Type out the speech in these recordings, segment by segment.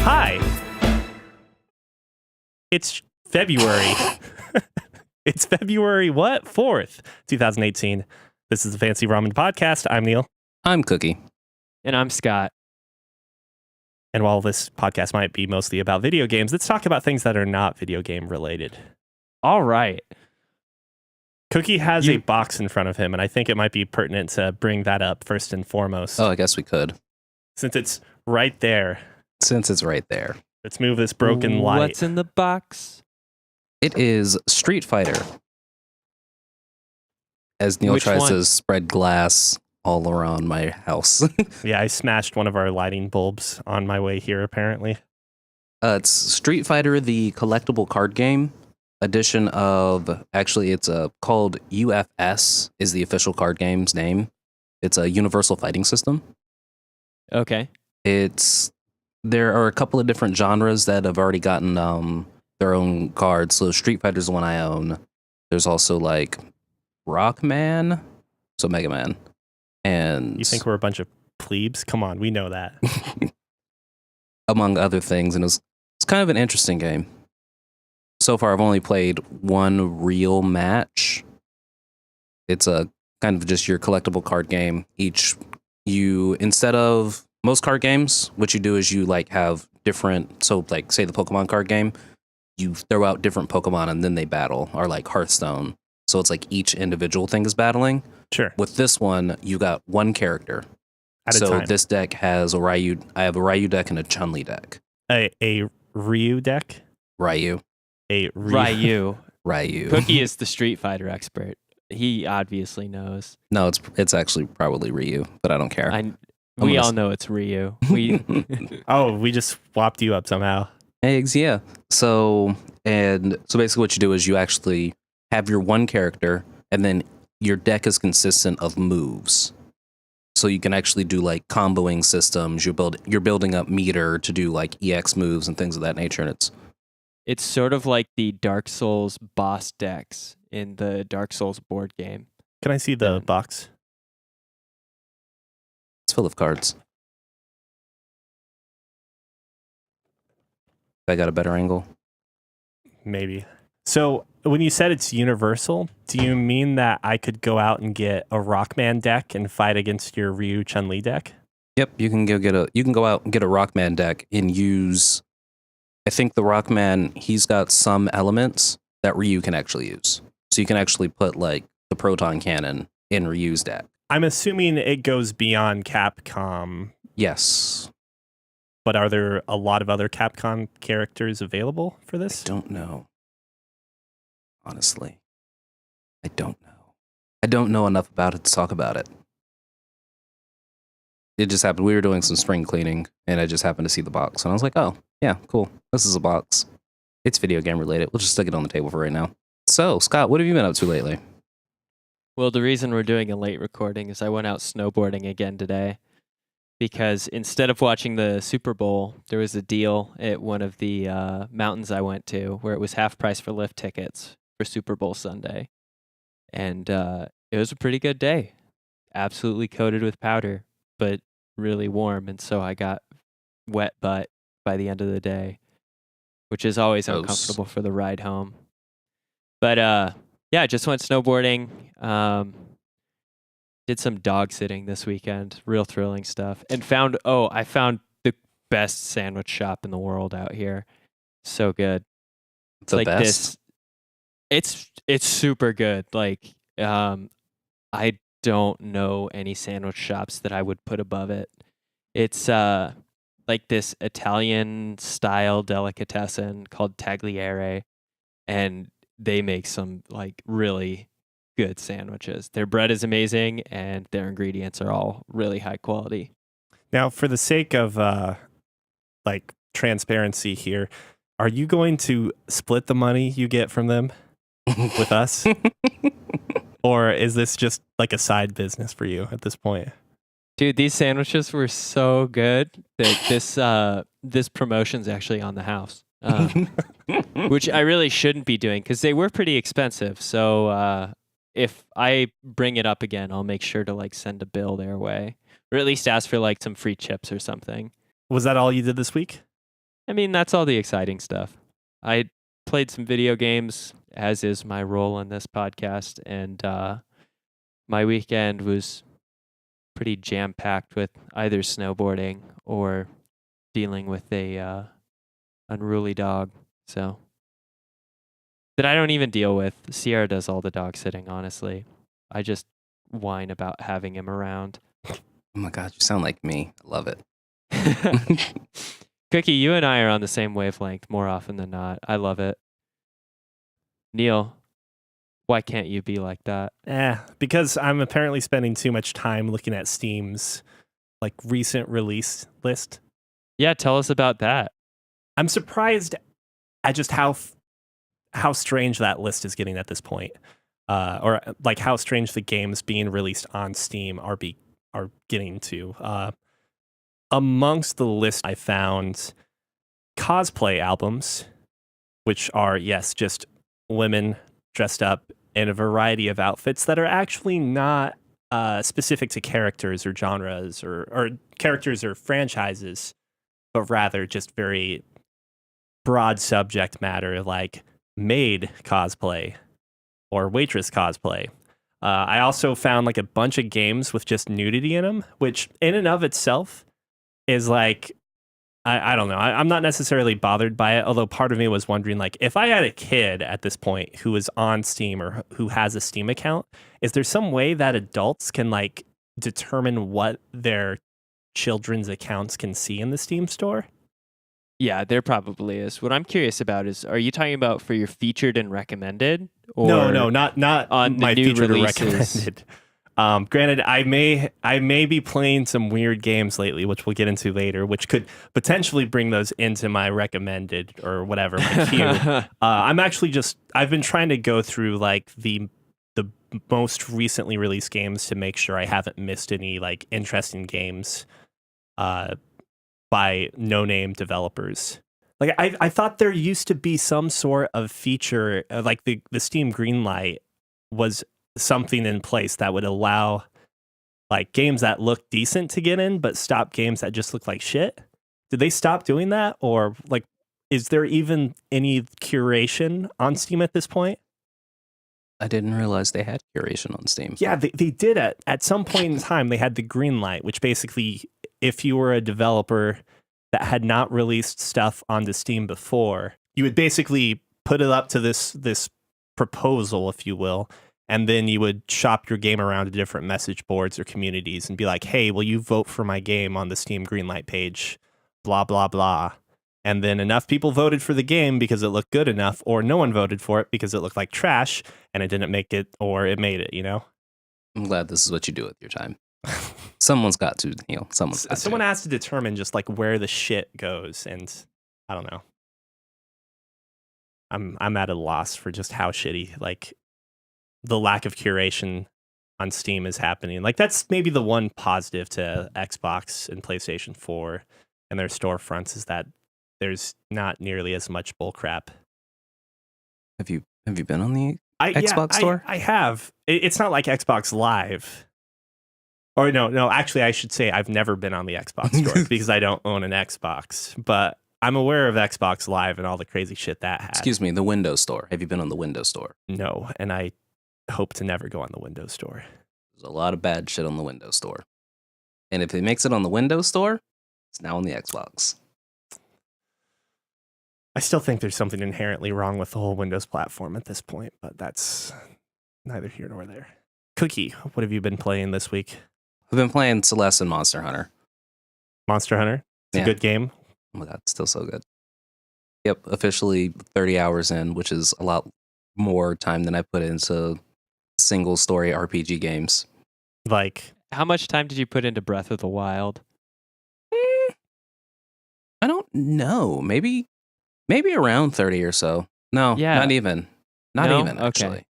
Hi. It's February. It's February what? 4th, 2018. This is the Fancy Ramen Podcast. I'm Neil. I'm Cookie. And I'm Scott. And while this podcast might be mostly about video games, let's talk about things that are not video game related. All right. Cookie has a box in front of him, and I think it might be pertinent to bring that up first and foremost. Oh, I guess we could. Since it's right there. Since it's right there. Let's move this broken light. What's in the box? It is Street Fighter. As Neil tries to spread glass all around my house. Yeah, I smashed one of our lighting bulbs on my way here, apparently. It's Street Fighter, the collectible card game edition of, actually it's called UFS, is the official card game's name. It's a universal fighting system. Okay. There are a couple of different genres that have already gotten their own cards. So Street Fighter's the one I own. There's also like Rockman, so Mega Man. And you think we're a bunch of plebes? Come on, we know that. Among other things, and it's kind of an interesting game. So far, I've only played one real match. It's a kind of just your collectible card game. Instead of most card games, what you do is you like have different, so like say the Pokemon card game, you throw out different Pokemon and then they battle, or like Hearthstone. So it's like each individual thing is battling. Sure. With this one, you got one character. At a time. So this deck has a Ryu. I have a Ryu deck and a Chun-Li deck. A Ryu deck? Ryu. Ryu. Ryu. Cookie is the Street Fighter expert. He obviously knows. No, it's actually probably Ryu, but I don't care. We all know it's Ryu. We just swapped you up somehow. Eggs, yeah. So basically what you do is you actually have your one character, and then your deck is consistent of moves. So you can actually do like comboing systems. You're building up meter to do like EX moves and things of that nature, and it's sort of like the Dark Souls boss decks in the Dark Souls board game. Can I see the box? It's full of cards. I got a better angle. Maybe. So when you said it's universal, do you mean that I could go out and get a Rockman deck and fight against your Ryu Chun-Li deck? Yep, you can go out and get a Rockman deck and use. I think the Rockman, he's got some elements that Ryu can actually use. So you can actually put like the proton cannon in Ryu's deck. I'm assuming it goes beyond Capcom. Yes. But are there a lot of other Capcom characters available for this? I don't know. Honestly. I don't know. I don't know enough about it to talk about it. It just happened. We were doing some spring cleaning, and I just happened to see the box. And I was like, oh, yeah, cool. This is a box. It's video game related. We'll just stick it on the table for right now. So, Scott, what have you been up to lately? Well, the reason we're doing a late recording is I went out snowboarding again today. Because instead of watching the Super Bowl, there was a deal at one of the mountains I went to where it was half price for lift tickets for Super Bowl Sunday. And it was a pretty good day. Absolutely coated with powder, but really warm. And so I got wet butt by the end of the day, which is always uncomfortable for the ride home. But yeah, I just went snowboarding. Did some dog sitting this weekend. Real thrilling stuff. And I found the best sandwich shop in the world out here. So good. It's the like best? It's super good. Like I don't know any sandwich shops that I would put above it. It's like this Italian style delicatessen called Tagliere, and they make some like really good sandwiches. Their bread is amazing, and their ingredients are all really high quality. Now, for the sake of like transparency here, are you going to split the money you get from them with us? Or is this just like a side business for you at this point? Dude, these sandwiches were so good that this promotion's actually on the house. Which I really shouldn't be doing because they were pretty expensive. So if I bring it up again, I'll make sure to like send a bill their way, or at least ask for like some free chips or something. Was that all you did this week? I mean, that's all the exciting stuff. I played some video games, as is my role in this podcast, and my weekend was pretty jam-packed with either snowboarding or dealing with a unruly dog. So that I don't even deal with. Sierra does all the dog sitting, honestly. I just whine about having him around. Oh my God, you sound like me. I love it. Cookie, you and I are on the same wavelength more often than not. I love it. Neil, why can't you be like that? Because I'm apparently spending too much time looking at Steam's like recent release list. Yeah, tell us about that. I'm surprised at just how strange that list is getting at this point, or like how strange the games being released on Steam are getting to. Amongst the list, I found cosplay albums, which are just women dressed up in a variety of outfits that are actually not specific to characters or genres or characters or franchises, but rather just very broad subject matter like maid cosplay or waitress cosplay. I also found like a bunch of games with just nudity in them, which in and of itself is like, I don't know. I'm not necessarily bothered by it, although part of me was wondering, like, if I had a kid at this point who is on Steam or who has a Steam account, is there some way that adults can like determine what their children's accounts can see in the Steam store? Yeah, there probably is. What I'm curious about is, are you talking about for your featured and recommended? Or No, not on my the new featured or releases? recommended. Granted, I may be playing some weird games lately, which we'll get into later, which could potentially bring those into my recommended or whatever, my queue. I've been trying to go through like the most recently released games to make sure I haven't missed any like interesting games by no-name developers. Like I thought there used to be some sort of feature, like the Steam Greenlight was something in place that would allow like games that look decent to get in, but stop games that just look like shit. Did they stop doing that, or like, is there even any curation on Steam at this point? I didn't realize they had curation on Steam. Yeah, they did at some point in time. They had the green light, which basically, if you were a developer that had not released stuff onto Steam before, you would basically put it up to this proposal, if you will, and then you would shop your game around to different message boards or communities and be like, hey, will you vote for my game on the Steam Greenlight page? Blah, blah, blah. And then enough people voted for the game because it looked good enough, or no one voted for it because it looked like trash and it didn't make it, or it made it, you know? I'm glad this is what you do with your time. Someone's got to, Neil. Someone has to determine just like where the shit goes, and I don't know. I'm at a loss for just how shitty like the lack of curation on Steam is happening. Like that's maybe the one positive to Xbox and PlayStation 4 and their storefronts is that there's not nearly as much bullcrap. Have you been on the Xbox store? I have. It's not like Xbox Live. Or no, actually I should say I've never been on the Xbox store because I don't own an Xbox, but I'm aware of Xbox Live and all the crazy shit that has. Excuse me, the Windows Store. Have you been on the Windows Store? No, and I hope to never go on the Windows Store. There's a lot of bad shit on the Windows Store. And if it makes it on the Windows Store, it's now on the Xbox. I still think there's something inherently wrong with the whole Windows platform at this point, but that's neither here nor there. Cookie, what have you been playing this week? I've been playing Celeste and Monster Hunter. Monster Hunter? It's a good game. Oh my God, it's still so good. Yep, officially 30 hours in, which is a lot more time than I put into single story RPG games. Like, how much time did you put into Breath of the Wild? I don't know. Maybe around 30 or so. No, Yeah. not even. Not No? even, Okay. actually.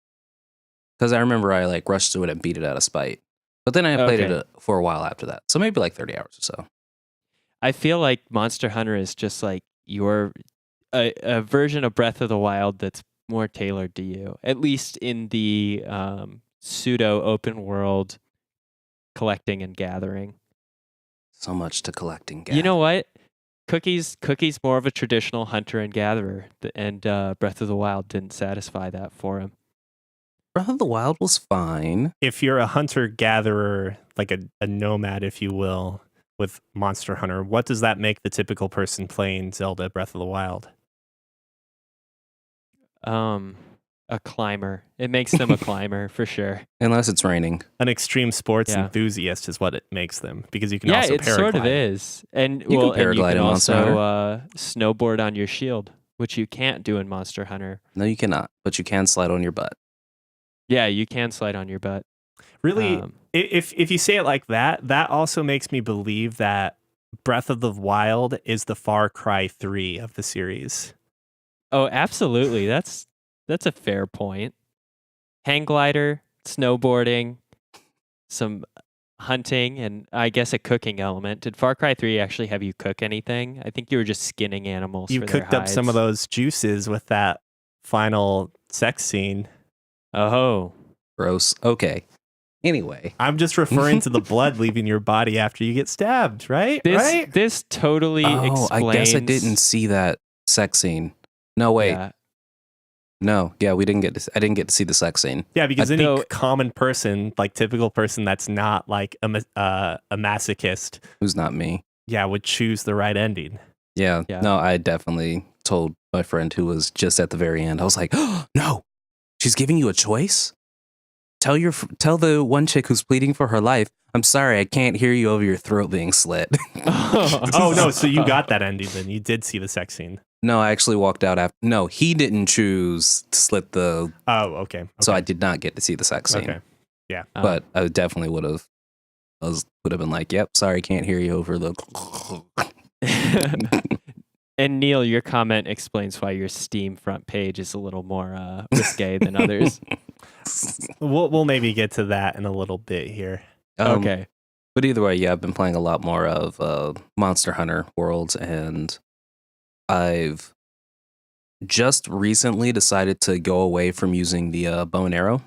Because I remember I like rushed through it and beat it out of spite. But then I played it for a while after that. So maybe like 30 hours or so. I feel like Monster Hunter is just like a version of Breath of the Wild that's more tailored to you, at least in the pseudo open world collecting and gathering. So much to collect and gather. You know what? Cookie's more of a traditional hunter and gatherer, and Breath of the Wild didn't satisfy that for him. Breath of the Wild was fine. If you're a hunter-gatherer, like a nomad, if you will, with Monster Hunter, what does that make the typical person playing Zelda Breath of the Wild? A climber. It makes them a climber for sure. Unless it's raining. An extreme sports Yeah. enthusiast is what it makes them, because you can Yeah, also it paraglide. sort of is. And You can well, and you paraglide can in Monster also snowboard on your shield, which you can't do in Monster Hunter. No, you cannot. But you can slide on your butt. Yeah, you can slide on your butt. Really, if you say it like that, that also makes me believe that Breath of the Wild is the Far Cry 3 of the series. Oh, absolutely. That's a fair point. Hang glider, snowboarding, some hunting, and I guess a cooking element. Did Far Cry 3 actually have you cook anything? I think you were just skinning animals. You for their cooked up some of hides. those juices with that final sex scene. Oh, Gross. Okay. Anyway. I'm just referring to the blood leaving your body after you get stabbed, right? this totally explains. I guess I didn't see that sex scene. No, wait. Yeah. No. Yeah, I didn't get to see the sex scene. Yeah, because any know- common person, like typical person that's not like a masochist, Who's not me. yeah, would choose the right ending. Yeah. Yeah. No, I definitely told my friend who was just at the very end. I was like, oh, no, she's giving you a choice? Tell the one chick who's pleading for her life, I'm sorry, I can't hear you over your throat being slit. Oh, no, so you got that ending then. You did see the sex scene. No, I actually walked out after. No, he didn't choose to slit the. Oh, okay. So I did not get to see the sex scene. Okay. Yeah. But I definitely would have. Would have been like, "Yep, sorry, can't hear you over the." And Neil, your comment explains why your Steam front page is a little more risque than others. We'll maybe get to that in a little bit here. Okay. But either way, yeah, I've been playing a lot more of Monster Hunter Worlds, and I've just recently decided to go away from using the bow and arrow.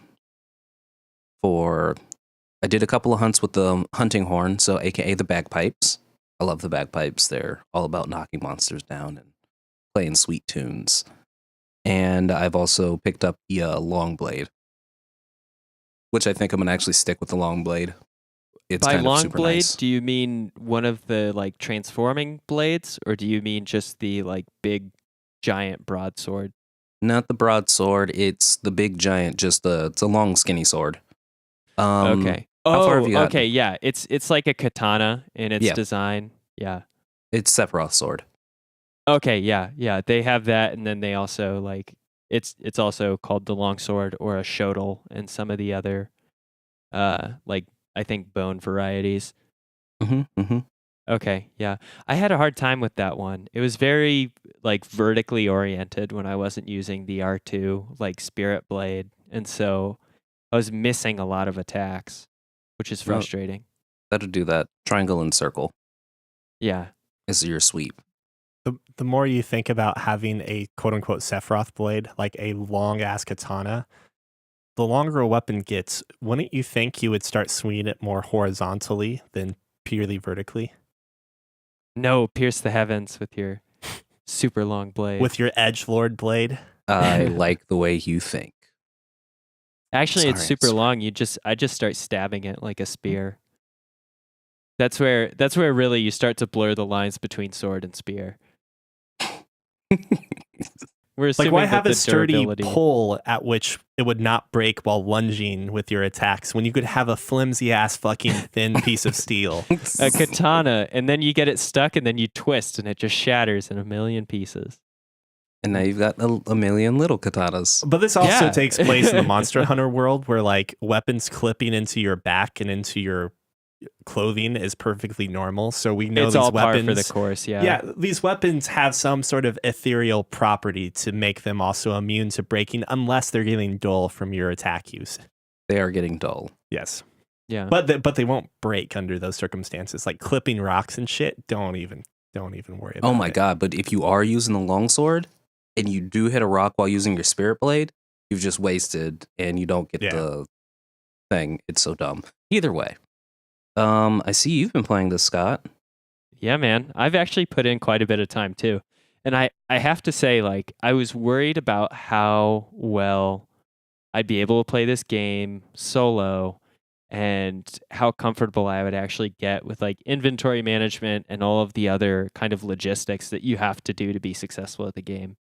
I did a couple of hunts with the hunting horn, so AKA the bagpipes. I love the bagpipes. They're all about knocking monsters down and playing sweet tunes. And I've also picked up the long blade, which I think I'm gonna actually stick with the long blade. It's By kind of long super blade, nice. do you mean one of the like transforming blades, or do you mean just the like big giant broadsword? Not the broadsword. It's the big giant. It's a long skinny sword. Okay. how far have you gotten? Okay. Yeah, it's like a katana in its Yeah. design. Yeah. It's Sephiroth's sword. Okay. Yeah. Yeah. They have that, and then they also like it's also called the longsword or a shodel, and some of the other like I think bone varieties. Mm-hmm. Okay, yeah. I had a hard time with that one. It was very like vertically oriented when I wasn't using the R2 like spirit blade, and so I was missing a lot of attacks, which is Well- frustrating. That'll do that. Triangle and circle Yeah. is your sweep. The more you think about having a quote unquote Sephiroth blade, like a long ass katana, the longer a weapon gets, wouldn't you think you would start swinging it more horizontally than purely vertically? No, pierce the heavens with your super long blade. With your edgelord blade? I like the way you think. Actually, it's Sorry, super sorry. long. I just start stabbing it like a spear. That's where really you start to blur the lines between sword and spear. We're Like, assuming why that have the a sturdy durability- pole at which it would not break while lunging with your attacks when you could have a flimsy ass fucking thin piece of steel? a katana, and then you get it stuck, and then you twist, and it just shatters in a million pieces. And now you've got a million little katanas. But this also Yeah. takes place in the Monster Hunter world where like weapons clipping into your back and into your clothing is perfectly normal. So we know It's these all par weapons for the course. Yeah. Yeah, these weapons have some sort of ethereal property to make them also immune to breaking unless they're getting dull from your attack use. They are getting dull. Yes. Yeah. But they won't break under those circumstances. Like clipping rocks and shit, don't even worry about it. Oh my god, but if you are using the longsword and you do hit a rock while using your spirit blade, you've just wasted and you don't get Yeah. the thing. It's so dumb. Either way. I see you've been playing this, Scott. Yeah, man. I've actually put in quite a bit of time too. And I have to say, like, I was worried about how well I'd be able to play this game solo and how comfortable I would actually get with like inventory management and all of the other kind of logistics that you have to do to be successful at the game.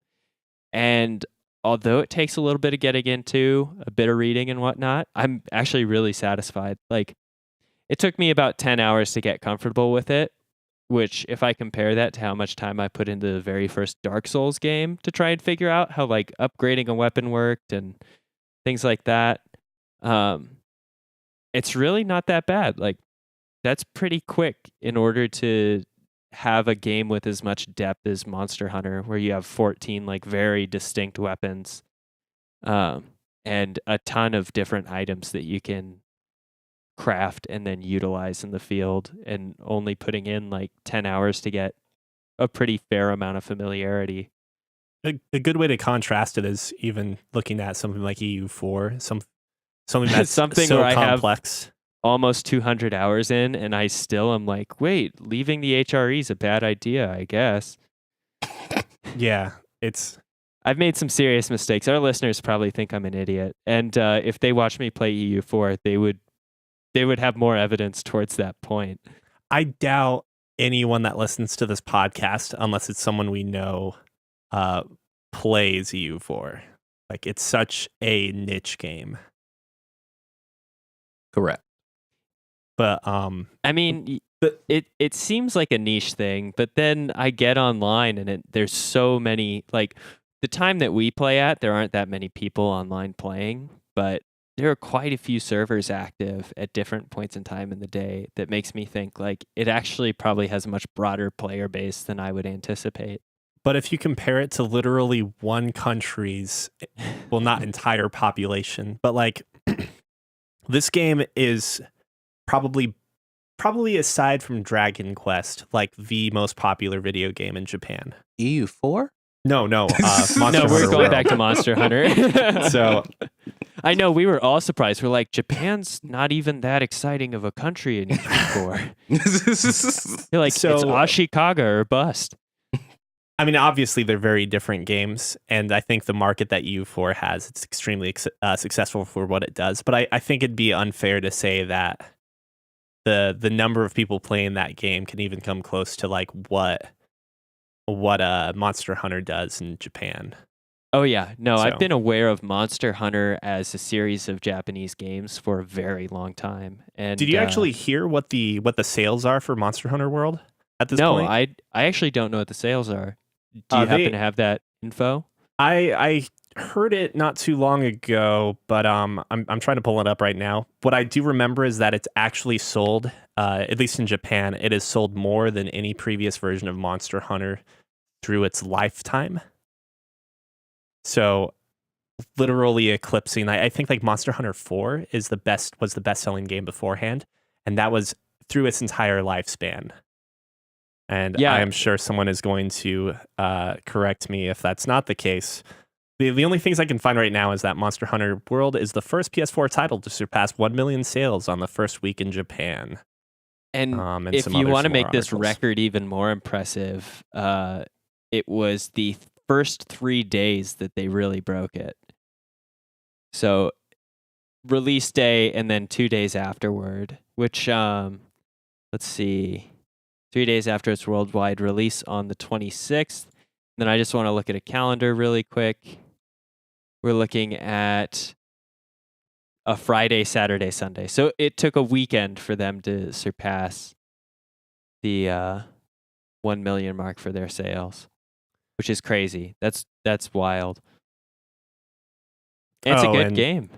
And although it takes a little bit of getting into, a bit of reading and whatnot, I'm actually really satisfied. Like, it took me about 10 hours to get comfortable with it, which if I compare that to how much time I put into the very first Dark Souls game to try and figure out how like upgrading a weapon worked and things like that, it's really not that bad. Like, that's pretty quick in order to have a game with as much depth as Monster Hunter, where you have 14 like very distinct weapons, and a ton of different items that you can craft and then utilize in the field, and only putting in like 10 hours to get a pretty fair amount of familiarity. A good way to contrast it is even looking at something like EU4, something that's Something so where I have complex. almost 200 hours in, and I still am like, wait, leaving the HRE is a bad idea, I guess. Yeah, I've made some serious mistakes. Our listeners probably think I'm an idiot, and if they watch me play EU4, they would have more evidence towards that point. I doubt anyone that listens to this podcast, unless it's someone we know, plays EU4. Like, it's such a niche game. Correct. But I mean, it seems like a niche thing, but then I get online and there's so many, like, the time that we play at, there aren't that many people online playing, but there are quite a few servers active at different points in time in the day that makes me think like it actually probably has a much broader player base than I would anticipate. But if you compare it to literally one country's, well, not entire population, but like this game is probably aside from Dragon Quest, like the most popular video game in Japan. EU4? No, Monster No, Hunter we're going World. back to Monster Hunter. So I know we were all surprised. We're like, Japan's not even that exciting of a country in EU4. You're like, So- it's Ashikaga or bust. I mean, obviously they're very different games, and I think the market that EU4 has, it's extremely successful for what it does. But I think it'd be unfair to say that the number of people playing that game can even come close to like what Monster Hunter does in Japan. Oh yeah, no, So- I've been aware of Monster Hunter as a series of Japanese games for a very long time. And Did you actually hear what the sales are for Monster Hunter World at this No, point? I actually don't know what the sales are. Do you happen to have that info? I heard it not too long ago, but I'm trying to pull it up right now. What I do remember is that it's actually sold, at least in Japan, it is sold more than any previous version of Monster Hunter through its lifetime. So literally eclipsing, I think like Monster Hunter 4 was the best selling game beforehand, and that was through its entire lifespan. And Yeah. I am sure someone is going to correct me if that's not the case. The only things I can find right now is that Monster Hunter World is the first PS4 title to surpass 1 million sales on the first week in Japan. And And if some you other want to smaller make this articles. record even more impressive, it was the first 3 days that they really broke it. So release day and then 2 days afterward, which let's see, 3 days after its worldwide release on the 26th. Then I just want to look at a calendar really quick. We're looking at a Friday, Saturday, Sunday. So it took a weekend for them to surpass the 1 million mark for their sales, which is crazy. That's wild. And it's a good game.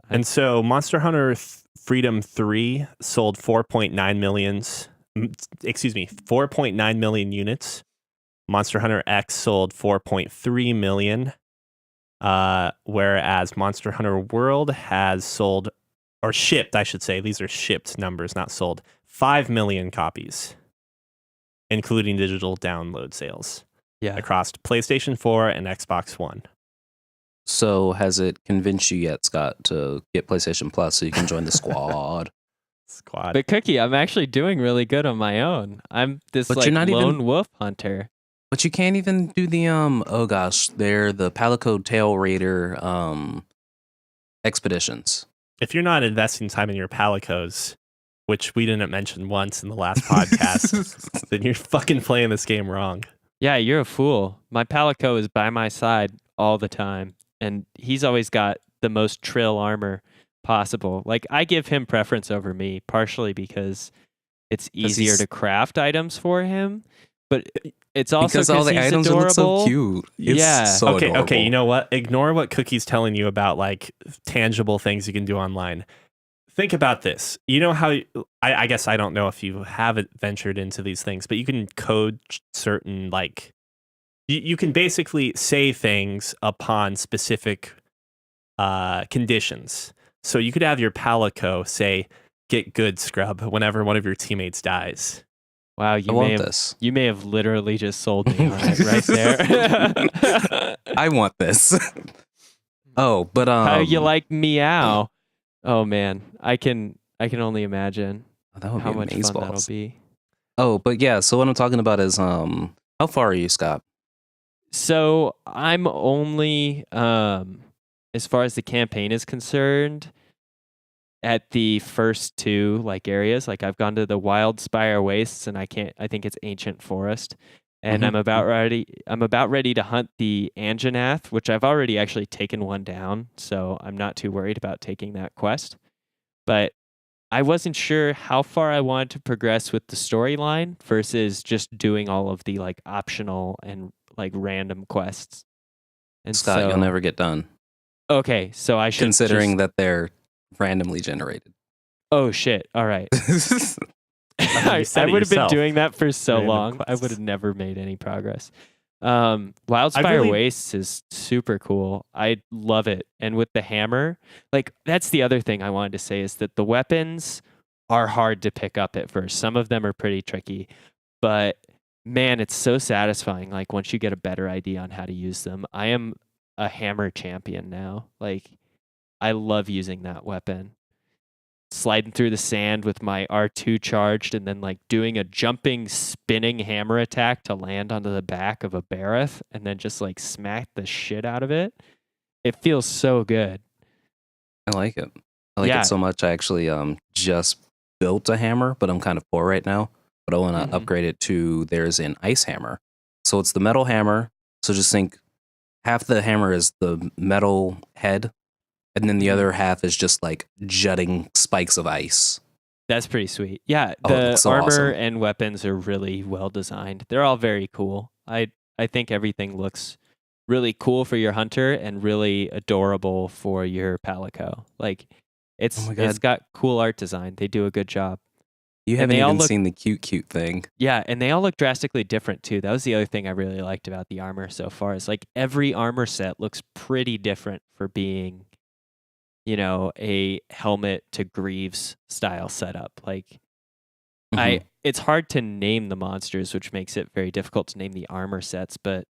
And so Monster Hunter Freedom 3 sold 4.9 million units. Monster Hunter X sold 4.3 million. Whereas Monster Hunter World has sold, or shipped, I should say, these are shipped numbers, not sold, 5 million copies, including digital download sales across PlayStation 4 and Xbox One. So has it convinced you yet, Scott, to get PlayStation Plus so you can join the squad? Squad. But Cookie, I'm actually doing really good on my own. I'm this But like you're not lone even- wolf hunter. But you can't even do the oh gosh, they're the Palico Tail Raider expeditions. If you're not investing time in your Palicos, which we didn't mention once in the last podcast, then you're fucking playing this game wrong. Yeah, you're a fool. My Palico is by my side all the time, and he's always got the most trill armor possible. Like, I give him preference over me, partially because it's easier to craft items for him, but it's also because all the he's items adorable. look so cute. It's Yeah. so Okay, adorable. you know what? Ignore what Cookie's telling you about like tangible things you can do online. Think about this. You know how I guess I don't know if you haven't ventured into these things, but you can code certain like you can basically say things upon specific conditions. So you could have your Palico say "Get good, scrub" whenever one of your teammates dies. Wow, I want this. You may have literally just sold me on it right there. I want this. Oh, but How you like meow? Oh man, I can only imagine that would how be much fun that'll amazeballs. be. Oh, but yeah. So what I'm talking about is how far are you, Scott? So I'm only as far as the campaign is concerned, at the first two like areas. Like I've gone to the Wild Spire Wastes, and I think it's Ancient Forest. And Mhm. I'm about ready to hunt the Anjanath, which I've already actually taken one down, so I'm not too worried about taking that quest. But I wasn't sure how far I wanted to progress with the storyline versus just doing all of the like optional and like random quests. And Scott, you'll never get done. Okay, so I should Considering just, that they're randomly generated. oh shit! All right, You said I it would have been yourself. doing that for so Random long. I quests. would have never made any progress. Wildspire really- Wastes is super cool. I love it. And with the hammer, like that's the other thing I wanted to say is that the weapons are hard to pick up at first. Some of them are pretty tricky, but man, it's so satisfying. Like once you get a better idea on how to use them, I am a hammer champion now. Like I love using that weapon. Sliding through the sand with my R2 charged and then like doing a jumping, spinning hammer attack to land onto the back of a Bareth and then just like smack the shit out of it. It feels so good. I like it. I like Yeah. it so much. I actually just built a hammer, but I'm kind of poor right now. But I want to Mhm. upgrade it to there's an ice hammer. So it's the metal hammer. So just think half the hammer is the metal head, and then the other half is just like jutting spikes of ice. That's pretty sweet. Yeah, Oh, it the looks so armor awesome. and weapons are really well designed. They're all very cool. I think everything looks really cool for your hunter and really adorable for your Palico. Like Oh my God. it's got cool art design. They do a good job. You And haven't they all even look- seen the cute thing. Yeah, and they all look drastically different too. That was the other thing I really liked about the armor so far. Is like every armor set looks pretty different for being, you know, a helmet to greaves style setup. Like Mhm. it's hard to name the monsters, which makes it very difficult to name the armor sets, but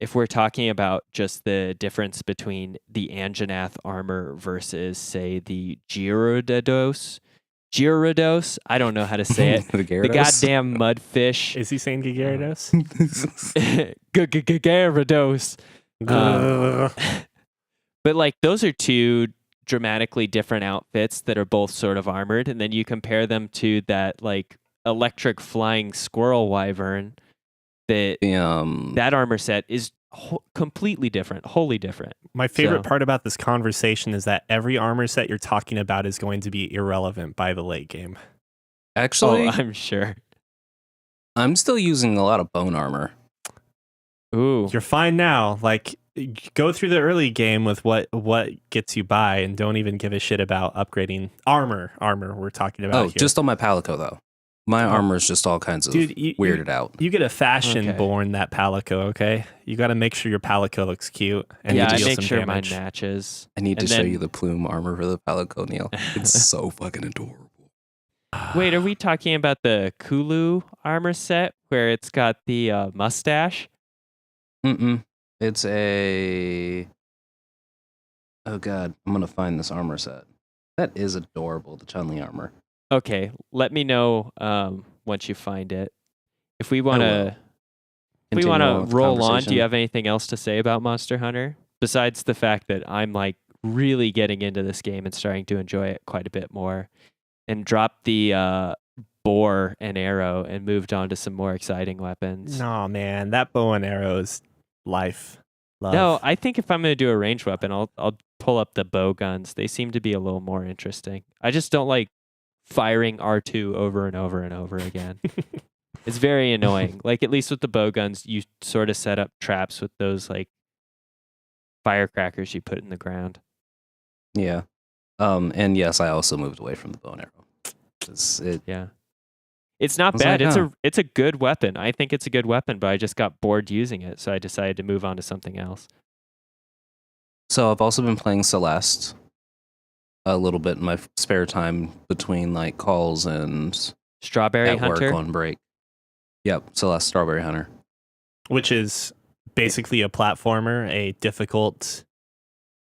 if we're talking about just the difference between the Anjanath armor versus say the Gyarados, I don't know how to say it. The The Gyarados? goddamn mudfish. Is he saying Gyarados? Gyarados. But like those are two dramatically different outfits that are both sort of armored, and then you compare them to that like electric flying squirrel wyvern that The, that armor set is completely different, wholly different. My favorite So- part about this conversation is that every armor set you're talking about is going to be irrelevant by the late game. actually, Oh, I'm sure. I'm still using a lot of bone armor. Ooh. You're fine now. Like, go through the early game with what gets you by, and don't even give a shit about upgrading armor. We're talking about Oh, here. just on my Palico though. My armor is just all kinds of Dude, weirded out. You get a fashion Okay. born that Palico, okay? You got to make sure your Palico looks cute and Yeah, you I deal make some sure damage. mine matches. I need to and show then- you the plume armor for the Palico, Neil. It's so fucking adorable. Wait, are we talking about the Kulu armor set where it's got the mustache? Mm-mm. It's a... Oh god, I'm gonna find this armor set. That is adorable, the Chun-Li armor. Okay, let me know once you find it. If we want will. to if we Continue want on to with the roll on, do conversation. you have anything else to say about Monster Hunter besides the fact that I'm like really getting into this game and starting to enjoy it quite a bit more, and dropped the boar and arrow and moved on to some more exciting weapons? No, man, that bow and arrow is life. Love. No, I think if I'm going to do a ranged weapon, I'll pull up the bow guns. They seem to be a little more interesting. I just don't like firing R2 over and over and over again. It's very annoying. Like, at least with the bow guns, you sort of set up traps with those like firecrackers you put in the ground. Yeah. And yes, I also moved away from the bow and arrow. Yeah. It's not was bad. like, huh. It's a good weapon. I think it's a good weapon, but I just got bored using it, so I decided to move on to something else. So I've also been playing Celeste a little bit in my spare time between like calls and Strawberry at Hunter. work on break. Yep, Celeste Strawberry Hunter. Which is basically a platformer, a difficult,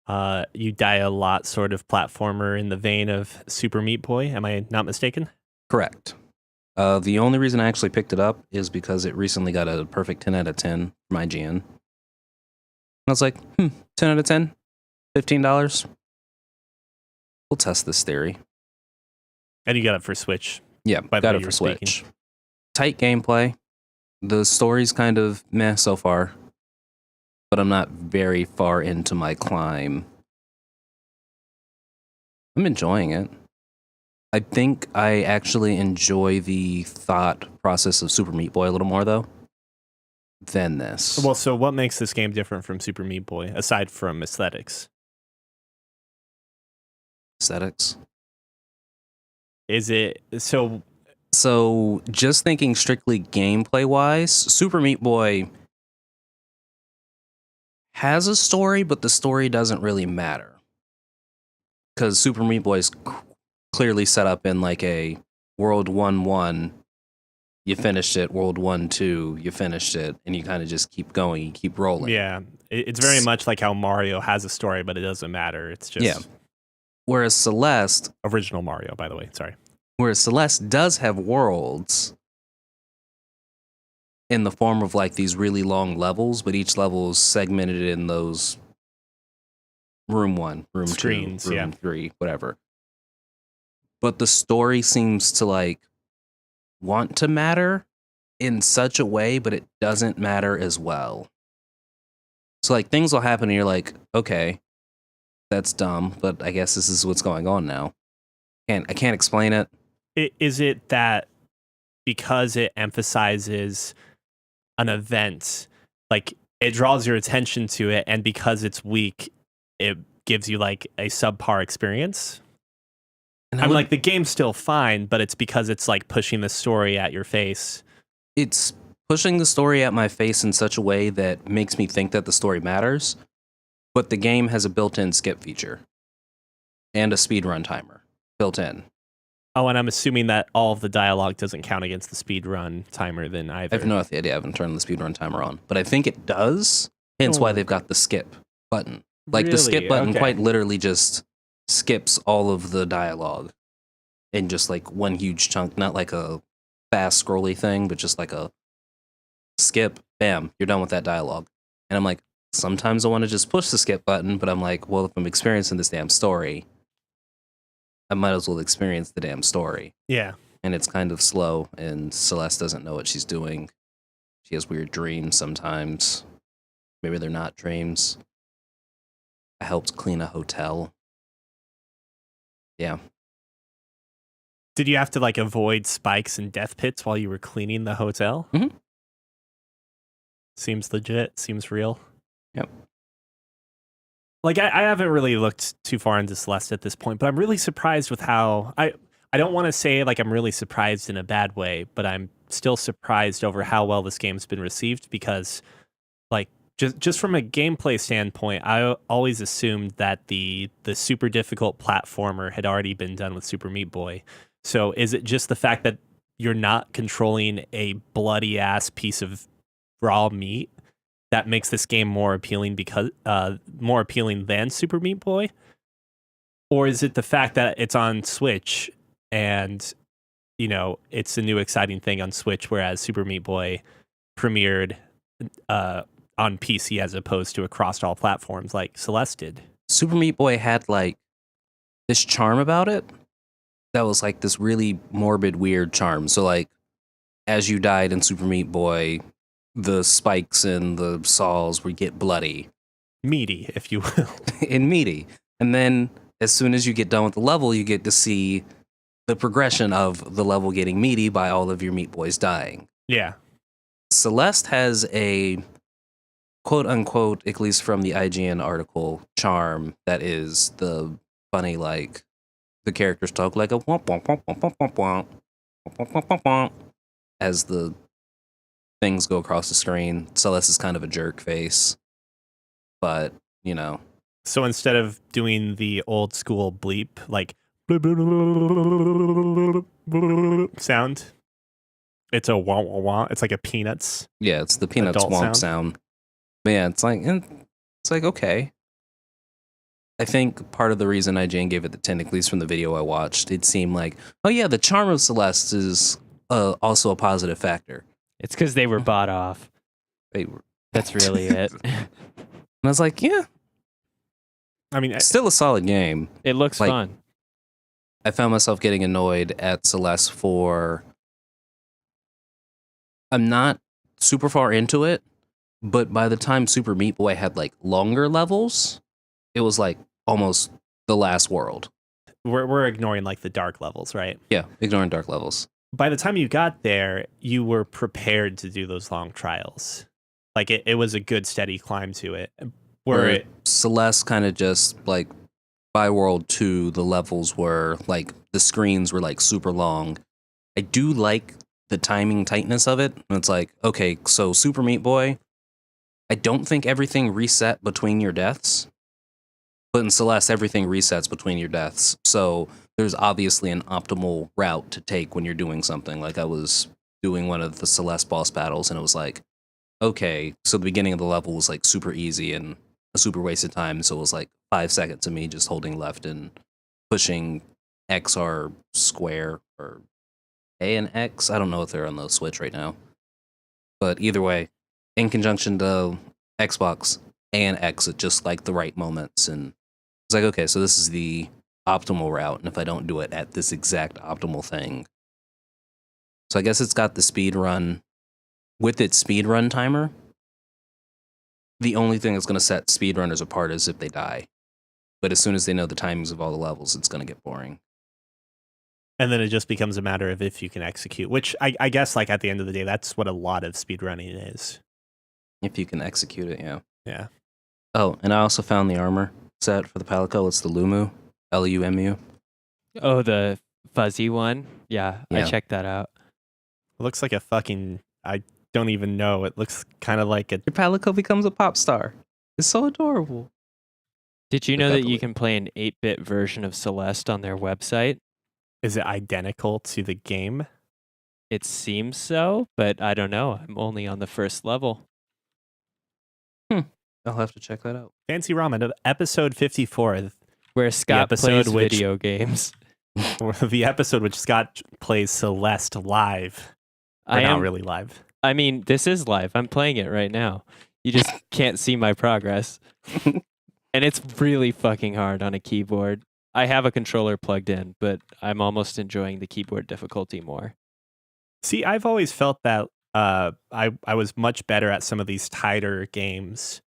you die a lot sort of platformer in the vein of Super Meat Boy. Am I not mistaken? Correct. The only reason I actually picked it up is because it recently got a perfect 10 out of 10 from IGN. I was like, 10 out of 10? $15? We'll test this theory. And you got it for Switch. Yeah, By the got way it you for were Switch. speaking. Tight gameplay. The story's kind of meh so far, but I'm not very far into my climb. I'm enjoying it. I think I actually enjoy the thought process of Super Meat Boy a little more, though, than this. Well, so what makes this game different from Super Meat Boy, aside from aesthetics? Aesthetics. Is it so? So, just thinking strictly gameplay-wise, Super Meat Boy has a story, but the story doesn't really matter. Because Super Meat Boy is clearly set up in like a World 1-1, you finished it, World 1-2, you finished it, and you kind of just keep going, you keep rolling. Yeah, it's very much like how Mario has a story, but it doesn't matter. It's just Yeah. Whereas Celeste, original Mario, by the way. Sorry. Whereas Celeste does have worlds in the form of like these really long levels, but each level is segmented in those room 1, room Screens, 2, room yeah. 3, whatever. But the story seems to like want to matter in such a way, but it doesn't matter as well. So like things will happen and you're like, okay, that's dumb, but I guess this is what's going on now. I can't explain it. Is it that because it emphasizes an event, like it draws your attention to it, and because it's weak, it gives you like a subpar experience? And I'm like, the game's still fine, but it's because it's like pushing the story at your face. It's pushing the story at my face in such a way that makes me think that the story matters, but the game has a built-in skip feature and a speedrun timer built in. Oh, and I'm assuming that all of the dialogue doesn't count against the speedrun timer then either. I have no idea. I haven't turned the speedrun timer on, but I think it does, hence why they've got the skip button. Like the skip Really? button Okay. quite literally just skips all of the dialogue in just like one huge chunk, not like a fast scrolly thing, but just like a skip, bam, you're done with that dialogue. And I'm like, sometimes I want to just push the skip button, but I'm like, well, if I'm experiencing this damn story, I might as well experience the damn story. Yeah. And it's kind of slow, and Celeste doesn't know what she's doing. She has weird dreams sometimes. Maybe they're not dreams. I helped clean a hotel. Yeah. Did you have to like avoid spikes and death pits while you were cleaning the hotel? Mhm. Seems legit. Seems real. Yep. Like I haven't really looked too far into Celeste at this point, but I'm really surprised with how I don't want to say like I'm really surprised in a bad way, but I'm still surprised over how well this game's been received, because like just from a gameplay standpoint, I always assumed that the super difficult platformer had already been done with Super Meat Boy. So is it just the fact that you're not controlling a bloody ass piece of raw meat that makes this game more appealing, because more appealing than Super Meat Boy? Or is it the fact that it's on Switch and it's a new exciting thing on Switch, whereas Super Meat Boy premiered on PC as opposed to across all platforms like Celeste did. Super Meat Boy had like this charm about it that was like this really morbid, weird charm. So like as you died in Super Meat Boy, the spikes and the saws would get bloody. Meaty, if you will. And meaty. And then as soon as you get done with the level, you get to see the progression of the level getting meaty by all of your Meat Boys dying. Yeah. Celeste has a quote unquote, at least from the IGN article, charm that is the funny, like the characters talk like a womp womp womp womp womp womp womp womp womp womp womp as the things go across the screen. Celeste is kind of a jerk face, but So instead of doing the old school bleep, like sound, it's a wah wah wah. It's like a Peanuts. Yeah, it's the Peanuts adult womp sound. But yeah, it's like okay. I think part of the reason IGN gave it the 10, at least from the video I watched, it seemed like, oh yeah, the charm of Celeste is also a positive factor. It's because they were bought off. They were. That's really it. And I was like, yeah. I mean, It's still a solid game. It looks Like, fun. I found myself getting annoyed at Celeste for... I'm not super far into it, but by the time Super Meat Boy had like longer levels, it was like almost the last world. we're ignoring like the dark levels, right? Yeah, ignoring dark levels. By the time you got there, you were prepared to do those long trials. Like it was a good steady climb to it. Where Celeste kind of just like by World 2, the levels were like the screens were like super long. I do like the timing tightness of it. And it's like, okay, so Super Meat Boy, I don't think everything reset between your deaths. But in Celeste, everything resets between your deaths. So there's obviously an optimal route to take when you're doing something. Like I was doing one of the Celeste boss battles, and it was like, okay, so the beginning of the level was like super easy and a super waste of time. So it was like 5 seconds of me just holding left and pushing X or square or A and X. I don't know if they're on the Switch right now. But either way, in conjunction to Xbox, A and X at just like the right moments. And it's like, okay, so this is the optimal route. And if I don't do it at this exact optimal thing. So I guess it's got the speed run. With its speed run timer, the only thing that's going to set speedrunners apart is if they die. But as soon as they know the timings of all the levels, it's going to get boring. And then it just becomes a matter of if you can execute, which I guess like at the end of the day, that's what a lot of speedrunning is. If you can execute it, yeah. Yeah. Oh, and I also found the armor set for the Palico. It's the Lumu, Lumu. Oh, the fuzzy one? Yeah, Yeah. I checked that out. It looks like a fucking, I don't even know. It looks kind of like a, Your Palico becomes a pop star. It's so adorable. Did you know that you Definitely. can play an 8-bit version of Celeste on their website? is it identical to the game? It seems so, but I don't know. I'm only on the first level. I'll have to check that out. Fancy Ramen, episode 54, Where Scott episode plays which- video games. the episode which Scott plays Celeste live. Or not really live. I mean, this is live. I'm playing it right now. You just can't see my progress. And it's really fucking hard on a keyboard. I have a controller plugged in, but I'm almost enjoying the keyboard difficulty more. See, I've always felt that I was much better at some of these tighter games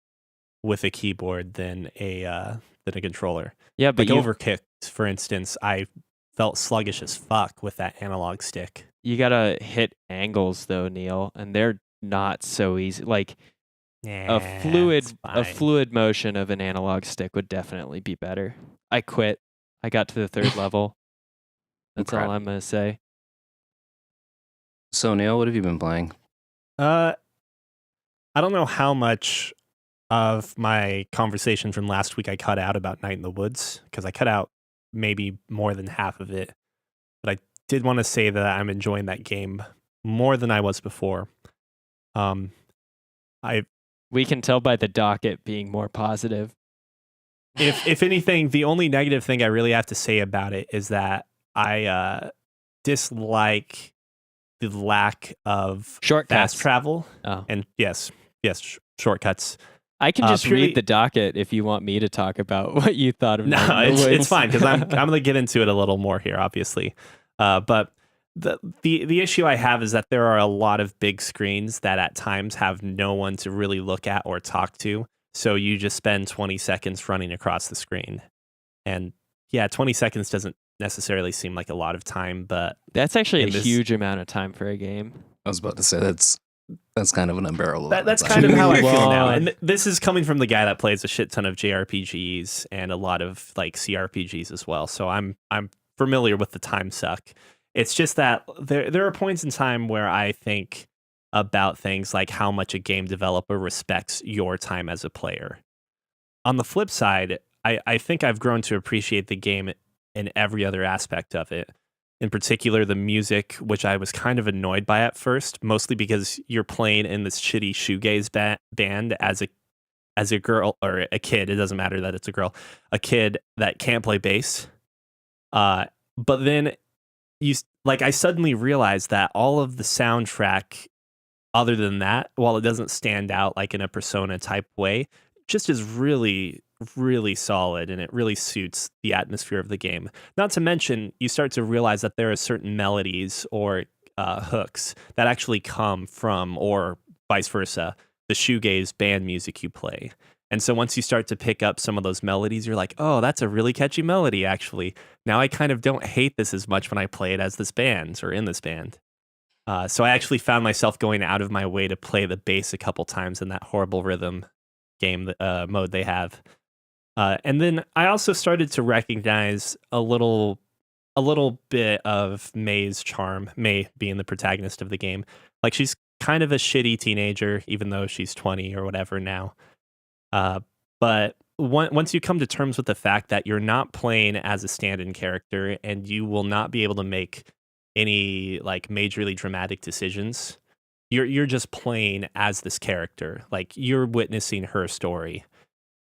with a keyboard than a controller. Yeah, but Like Overkicked, for instance, I felt sluggish as fuck with that analog stick. you gotta hit angles though, Neil, and they're not so easy. Like Yeah, a fluid motion of an analog stick would definitely be better. I quit. I got to the third level. That's all I'm gonna say. So, Neil, what have you been playing? I don't know how much of my conversation from last week I cut out about Night in the Woods, because I cut out maybe more than half of it. But I did want to say that I'm enjoying that game more than I was before. We can tell by the docket being more positive. If anything, the only negative thing I really have to say about it is that I dislike the lack of Shortcuts. fast travel. Oh. And yes, shortcuts. I can just purely- read the docket if you want me to talk about what you thought of No, Night in the it's Woods. fine because I'm going to get into it a little more here, obviously. But the issue I have is that there are a lot of big screens that at times have no one to really look at or talk to. So you just spend 20 seconds running across the screen. And yeah, 20 seconds doesn't necessarily seem like a lot of time, but That's actually a in this- huge amount of time for a game. I was about to say that's kind of an unbearable. that's amount kind of how I Too feel now. long. And this is coming from the guy that plays a shit ton of JRPGs and a lot of like CRPGs as well. So I'm familiar with the time suck. It's just that there are points in time where I think about things like how much a game developer respects your time as a player. On the flip side, I think I've grown to appreciate the game in every other aspect of it. In particular, the music, which I was kind of annoyed by at first, mostly because you're playing in this shitty shoegaze band as a girl or a kid. It doesn't matter that it's a girl, a kid that can't play bass. But then I suddenly realized that all of the soundtrack, other than that, while it doesn't stand out like in a Persona type way, just is really, really solid, and it really suits the atmosphere of the game. Not to mention, you start to realize that there are certain melodies or hooks that actually come from, or vice versa, the shoegaze band music you play. And so once you start to pick up some of those melodies, you're like, oh, that's a really catchy melody, actually. Now I kind of don't hate this as much when I play it as this band or in this band. So I actually found myself going out of my way to play the bass a couple times in that horrible rhythm game mode they have. And then I also started to recognize a little bit of May's charm, May being the protagonist of the game. Like, she's kind of a shitty teenager, even though she's 20 or whatever now. But once you come to terms with the fact that you're not playing as a stand-in character and you will not be able to make any like majorly dramatic decisions, you're just playing as this character. Like, you're witnessing her story.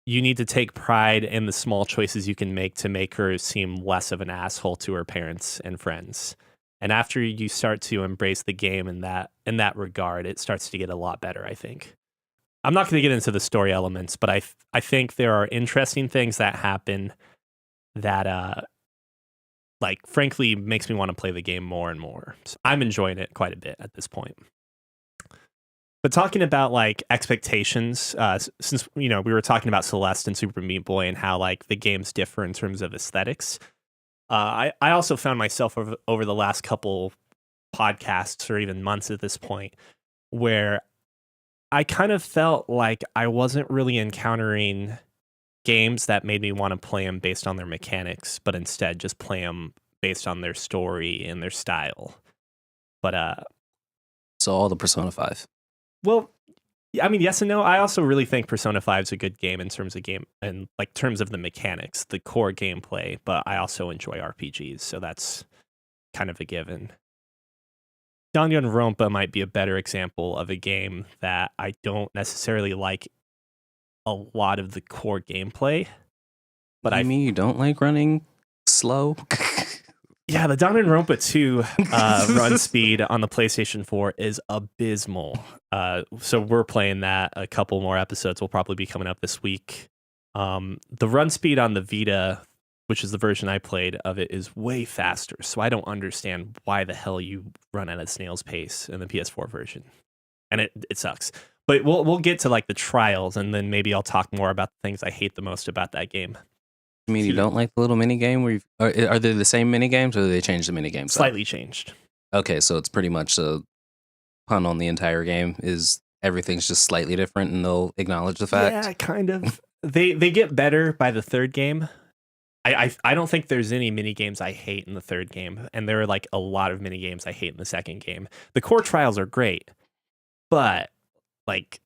You need to take pride in the small choices you can make to make her seem less of an asshole to her parents and friends. And after you start to embrace the game in that regard, it starts to get a lot better, I think. I'm not going to get into the story elements, but I think there are interesting things that happen that like frankly makes me want to play the game more and more. So I'm enjoying it quite a bit at this point. But talking about like expectations, since we were talking about Celeste and Super Meat Boy and how like the games differ in terms of aesthetics, I also found myself over the last couple podcasts or even months at this point where I kind of felt like I wasn't really encountering games that made me want to play them based on their mechanics, but instead just play them based on their story and their style. But So all the Persona 5. well, I mean, yes and no. I also really think Persona 5 is a good game in terms of game and like terms of the mechanics, the core gameplay, but I also enjoy RPGs, so that's kind of a given. Danganronpa might be a better example of a game that I don't necessarily like a lot of the core gameplay, but You mean you don't like running slow? yeah, the Danganronpa 2 run speed on the PlayStation 4 is abysmal. So we're playing that. A couple more episodes will probably be coming up this week. The run speed on the Vita, which is the version I played of it, is way faster. So I don't understand why the hell you run at a snail's pace in the PS4 version. And it sucks. But we'll get to like the trials, and then maybe I'll talk more about the things I hate the most about that game. You mean you don't like the little mini game where are they the same mini games or do they change the mini games? Slightly changed. Okay, so it's pretty much a pun on the entire game. Is everything's just slightly different and they'll acknowledge the fact? Yeah, kind of. They get better by the third game. I don't think there's any mini games I hate in the third game, and there are like a lot of mini games I hate in the second game. The core trials are great, but like,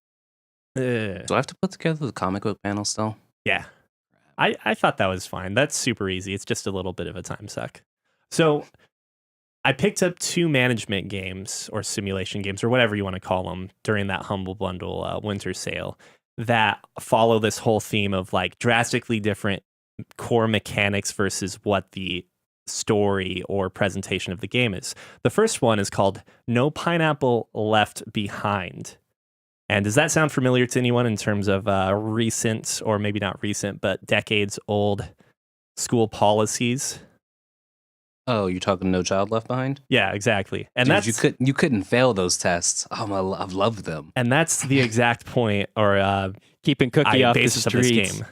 Do I have to put together the comic book panel still? yeah, I thought that was fine. That's super easy. It's just a little bit of a time suck. So I picked up 2 management games or simulation games or whatever you want to call them during that Humble Bundle winter sale that follow this whole theme of like drastically different core mechanics versus what the story or presentation of the game is. The first one is called No Pineapple Left Behind. And does that sound familiar to anyone in terms of recent, or maybe not recent, but decades old school policies? Oh, you're talking No Child Left Behind? Yeah, exactly. And Dude, that's you couldn't fail those tests. Oh, I've loved them. and that's the exact point, or Keeping Cookie off the basis of this streets. game.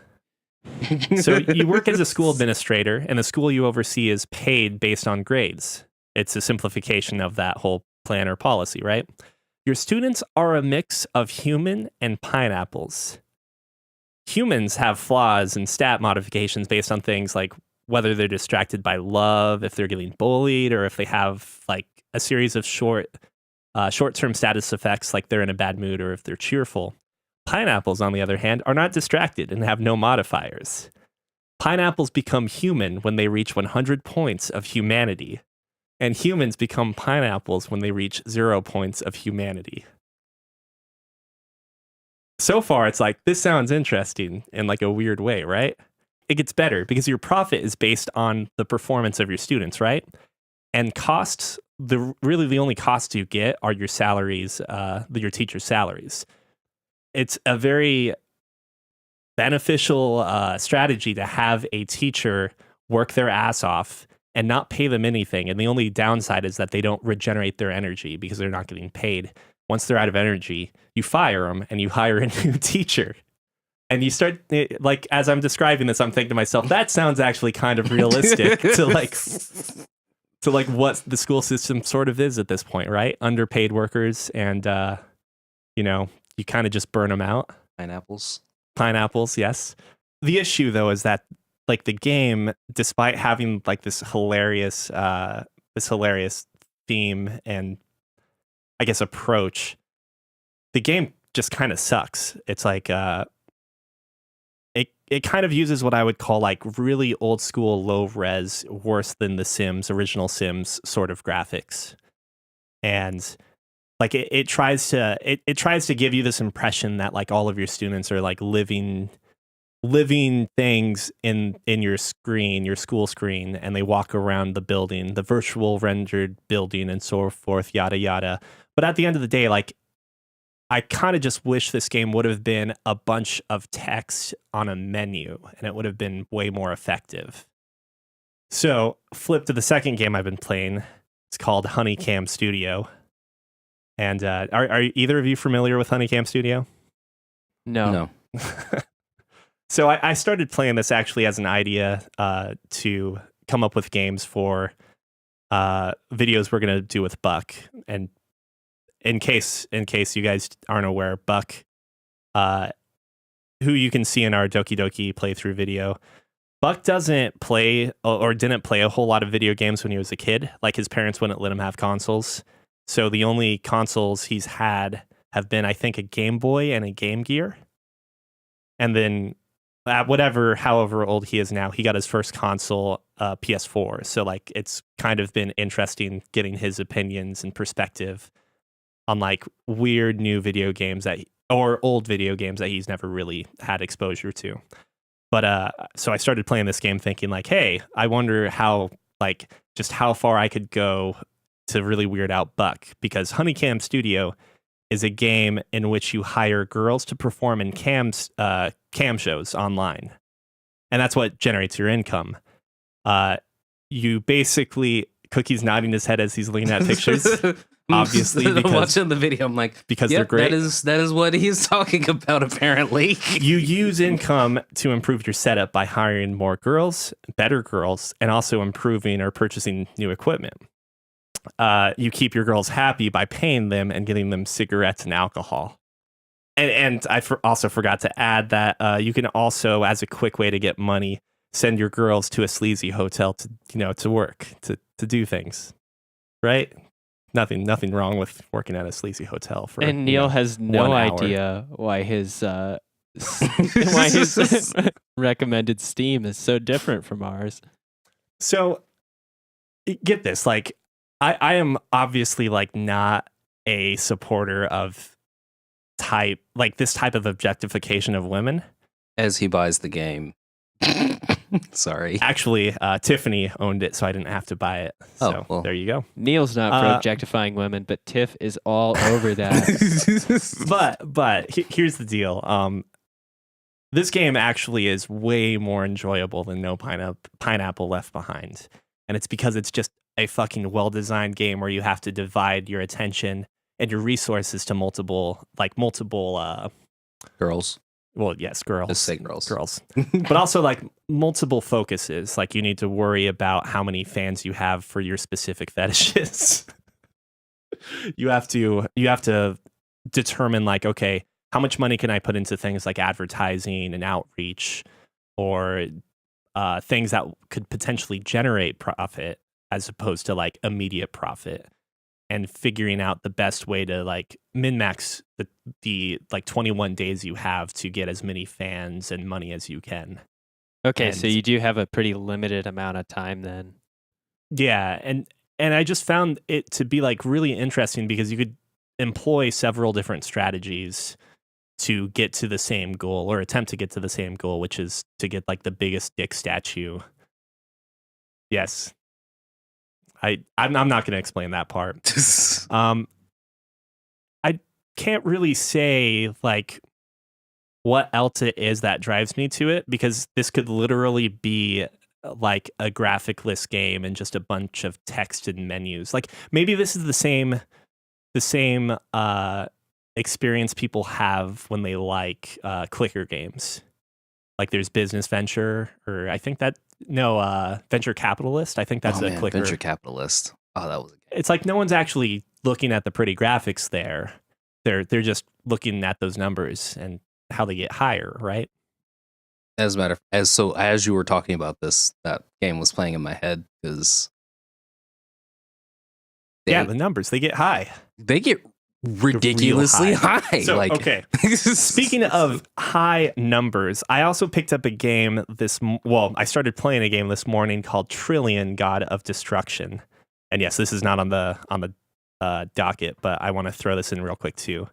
So you work as a school administrator, and the school you oversee is paid based on grades. It's a simplification of that whole plan or policy, right? Your students are a mix of human and pineapples. Humans have flaws and stat modifications based on things like whether they're distracted by love, if they're getting bullied, or if they have like a series of short-term status effects like they're in a bad mood or if they're cheerful. Pineapples, on the other hand, are not distracted and have no modifiers. Pineapples become human when they reach 100 points of humanity, and humans become pineapples when they reach 0 points of humanity. So far, it's like, this sounds interesting in like a weird way, right? It gets better because your profit is based on the performance of your students, right? And costs, really the only costs you get are your salaries, your teachers' salaries. It's a very beneficial strategy to have a teacher work their ass off and not pay them anything. And the only downside is that they don't regenerate their energy because they're not getting paid. Once they're out of energy, you fire them and you hire a new teacher. And you start, like, as I'm describing this, I'm thinking to myself, that sounds actually kind of realistic to like what the school system sort of is at this point, right? Underpaid workers, and you kind of just burn them out. Pineapples, yes. The issue, though, is that like the game, despite having like this hilarious theme and I guess approach, the game just kind of sucks. It's like it kind of uses what I would call like really old school low res, worse than the Sims, original Sims sort of graphics. And like it tries to give you this impression that like all of your students are like living things in your screen, your school screen, and they walk around the building, the virtual rendered building and so forth, yada yada. But at the end of the day, like I kind of just wish this game would have been a bunch of text on a menu, and it would have been way more effective. So flip to the second game I've been playing. It's called HunieCam Studio. And are either of you familiar with HunieCam Studio? No. So I started playing this actually as an idea to come up with games for videos we're going to do with Buck. And in case you guys aren't aware, Buck, who you can see in our Doki Doki playthrough video, Buck doesn't play or didn't play a whole lot of video games when he was a kid. Like his parents wouldn't let him have consoles. So the only consoles he's had have been, I think, a Game Boy and a Game Gear. And then at however old he is now, he got his first console, PS4. So like it's kind of been interesting getting his opinions and perspective on like weird new video games or old video games that he's never really had exposure to. But so I started playing this game thinking like, hey, I wonder how far I could go to really weird out Buck, because HunieCam Studio is a game in which you hire girls to perform in cam shows online. And that's what generates your income. You basically, Cookie's nodding his head as he's looking at pictures. Obviously, because I'm watching the video, I'm like, because they're great. That is what he's talking about, apparently. You use income to improve your setup by hiring more girls, better girls, and also improving or purchasing new equipment. You keep your girls happy by paying them and getting them cigarettes and alcohol. And I also forgot to add that you can also, as a quick way to get money, send your girls to a sleazy hotel to work, to do things, right? Nothing wrong with working at a sleazy hotel for. And Neil has no idea why his recommended Steam is so different from ours. So get this, like I am obviously like not a supporter of this type of objectification of women. As he buys the game. Sorry. Actually, Tiffany owned it, so I didn't have to buy it. So Oh, well. there you go. Neil's not for objectifying women, but Tiff is all over that. But here's the deal. This game actually is way more enjoyable than No Pineapple Left Behind. And it's because it's just a fucking well-designed game where you have to divide your attention and your resources to multiple Girls. well, yes, girls. Just say girls. But also like multiple focuses. Like you need to worry about how many fans you have for your specific fetishes. you have to determine like, okay, how much money can I put into things like advertising and outreach, or things that could potentially generate profit as opposed to like immediate profit, and figuring out the best way to like min-max the like 21 days you have to get as many fans and money as you can. Okay, And so you do have a pretty limited amount of time then. yeah, and I just found it to be like really interesting because you could employ several different strategies to get to the same goal, or attempt to get to the same goal, which is to get like the biggest dick statue. Yes. I'm not going to explain that part. I can't really say like what else it is that drives me to it, because this could literally be like a graphic-less game and just a bunch of text and menus. Like maybe this is the same experience people have when they like clicker games. Like there's Business Venture, or I think that Venture Capitalist. I think that's a clicker. Venture Capitalist. Oh, that was a game. It's like no one's actually looking at the pretty graphics there. They're just looking at those numbers and how they get higher, right? As you were talking about this, that game was playing in my head because the numbers, they get high. They get ridiculously high. So, like, okay. Speaking of high numbers, I also picked up a game I started playing a game this morning called Trillion: God of Destruction. And yes, this is not on the docket, but I want to throw this in real quick too.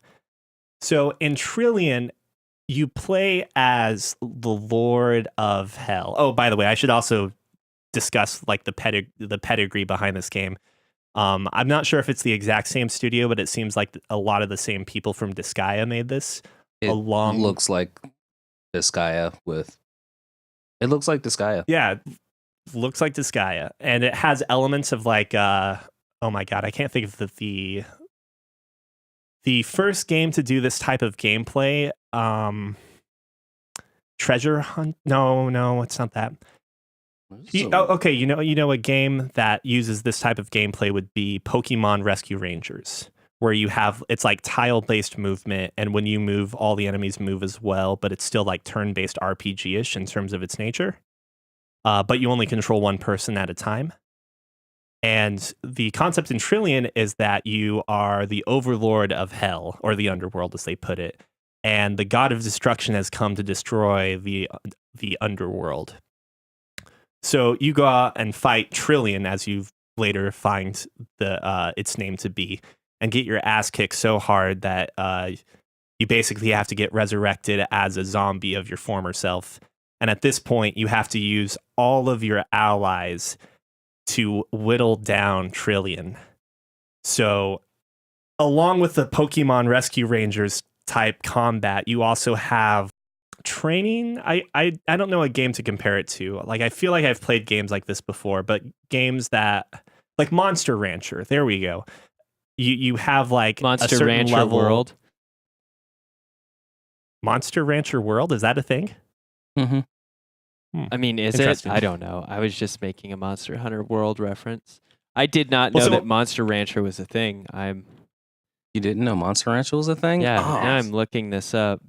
So in Trillion, you play as the Lord of Hell. Oh, by the way, I should also discuss like the pedigree behind this game. I'm not sure if it's the exact same studio, but it seems like a lot of the same people from Disgaea made this. It looks like Disgaea It looks like Disgaea. Yeah, looks like Disgaea, and it has elements of like oh my god, I can't think of the first game to do this type of gameplay. Treasure Hunt? No, it's not that. Okay, you know a game that uses this type of gameplay would be Pokemon Rescue Rangers, where it's like tile-based movement, and when you move, all the enemies move as well, but it's still like turn-based RPG-ish in terms of its nature. But you only control one person at a time. And the concept in Trillion is that you are the overlord of hell, or the underworld as they put it, and the god of destruction has come to destroy the underworld. So you go out and fight Trillion, as you later find its name to be, and get your ass kicked so hard that you basically have to get resurrected as a zombie of your former self. And at this point, you have to use all of your allies to whittle down Trillion. So along with the Pokemon Rescue Rangers type combat, you also have training. I don't know a game to compare it to. Like, I feel like I've played games like this before, but games that like Monster Rancher, there we go. You have like Monster a certain Rancher level. World. Monster Rancher World, is that a thing? Mm-hmm. I mean, is it? Interesting. I don't know. I was just making a Monster Hunter World reference. I did not know that Monster Rancher was a thing. You didn't know Monster Rancher was a thing? Yeah, now I'm looking this up.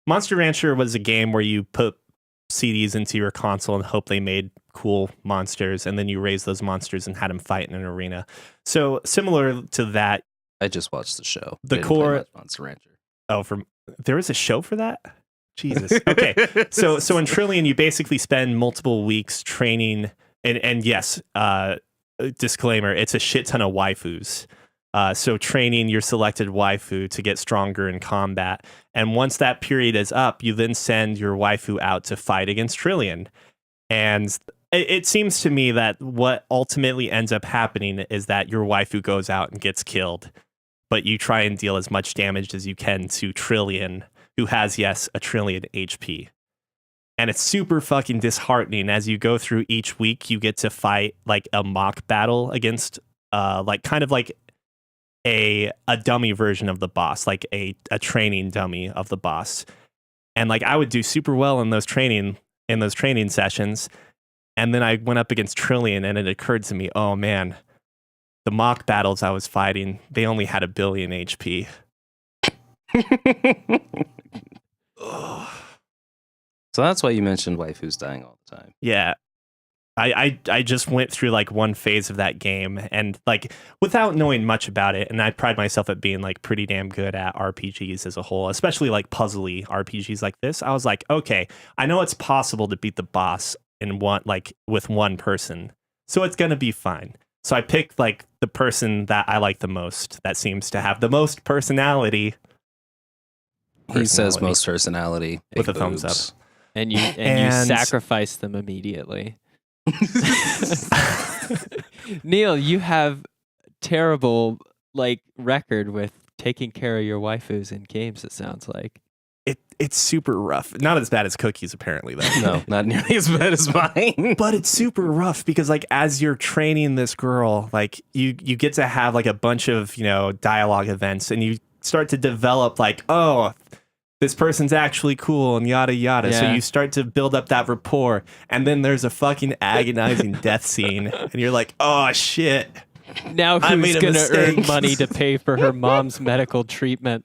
Monster Rancher was a game where you put CDs into your console and hope they made cool monsters, and then you raised those monsters and had them fight in an arena. So similar to that. I just watched the show. The Didn't core play much Monster Rancher. Oh, there is a show for that? Jesus. Okay. So in Trillion, you basically spend multiple weeks training, and yes, disclaimer, it's a shit ton of waifus. So training your selected waifu to get stronger in combat. And once that period is up, you then send your waifu out to fight against Trillian. And it seems to me that what ultimately ends up happening is that your waifu goes out and gets killed, but you try and deal as much damage as you can to Trillian, who has, yes, a trillion HP. And it's super fucking disheartening. As you go through each week, you get to fight like a mock battle against like kind of like a dummy version of the boss, like a training dummy of the boss. And like I would do super well in those training sessions. And then I went up against Trillian, and it occurred to me, oh man, the mock battles I was fighting, they only had 1 billion HP. So that's why you mentioned waifus dying all the time. Yeah. I just went through like one phase of that game, and like without knowing much about it, and I pride myself at being like pretty damn good at RPGs as a whole, especially like puzzly RPGs like this. I was like, okay, I know it's possible to beat the boss in one, like with one person, so it's gonna be fine. So I picked like the person that I like the most, that seems to have the most personality. He says most personality with a thumbs up. And you sacrifice them immediately. Neil, you have terrible like record with taking care of your waifus in games, it sounds like. It's super rough. Not as bad as Cookies, apparently, though. No, not nearly as bad as mine. But it's super rough because like as you're training this girl, like you get to have like a bunch of, you know, dialogue events, and you start to develop like, oh, this person's actually cool and yada yada. Yeah. So you start to build up that rapport, and then there's a fucking agonizing death scene, and you're like, oh shit. Now I made who's a gonna mistake. earn money to pay for her mom's medical treatment?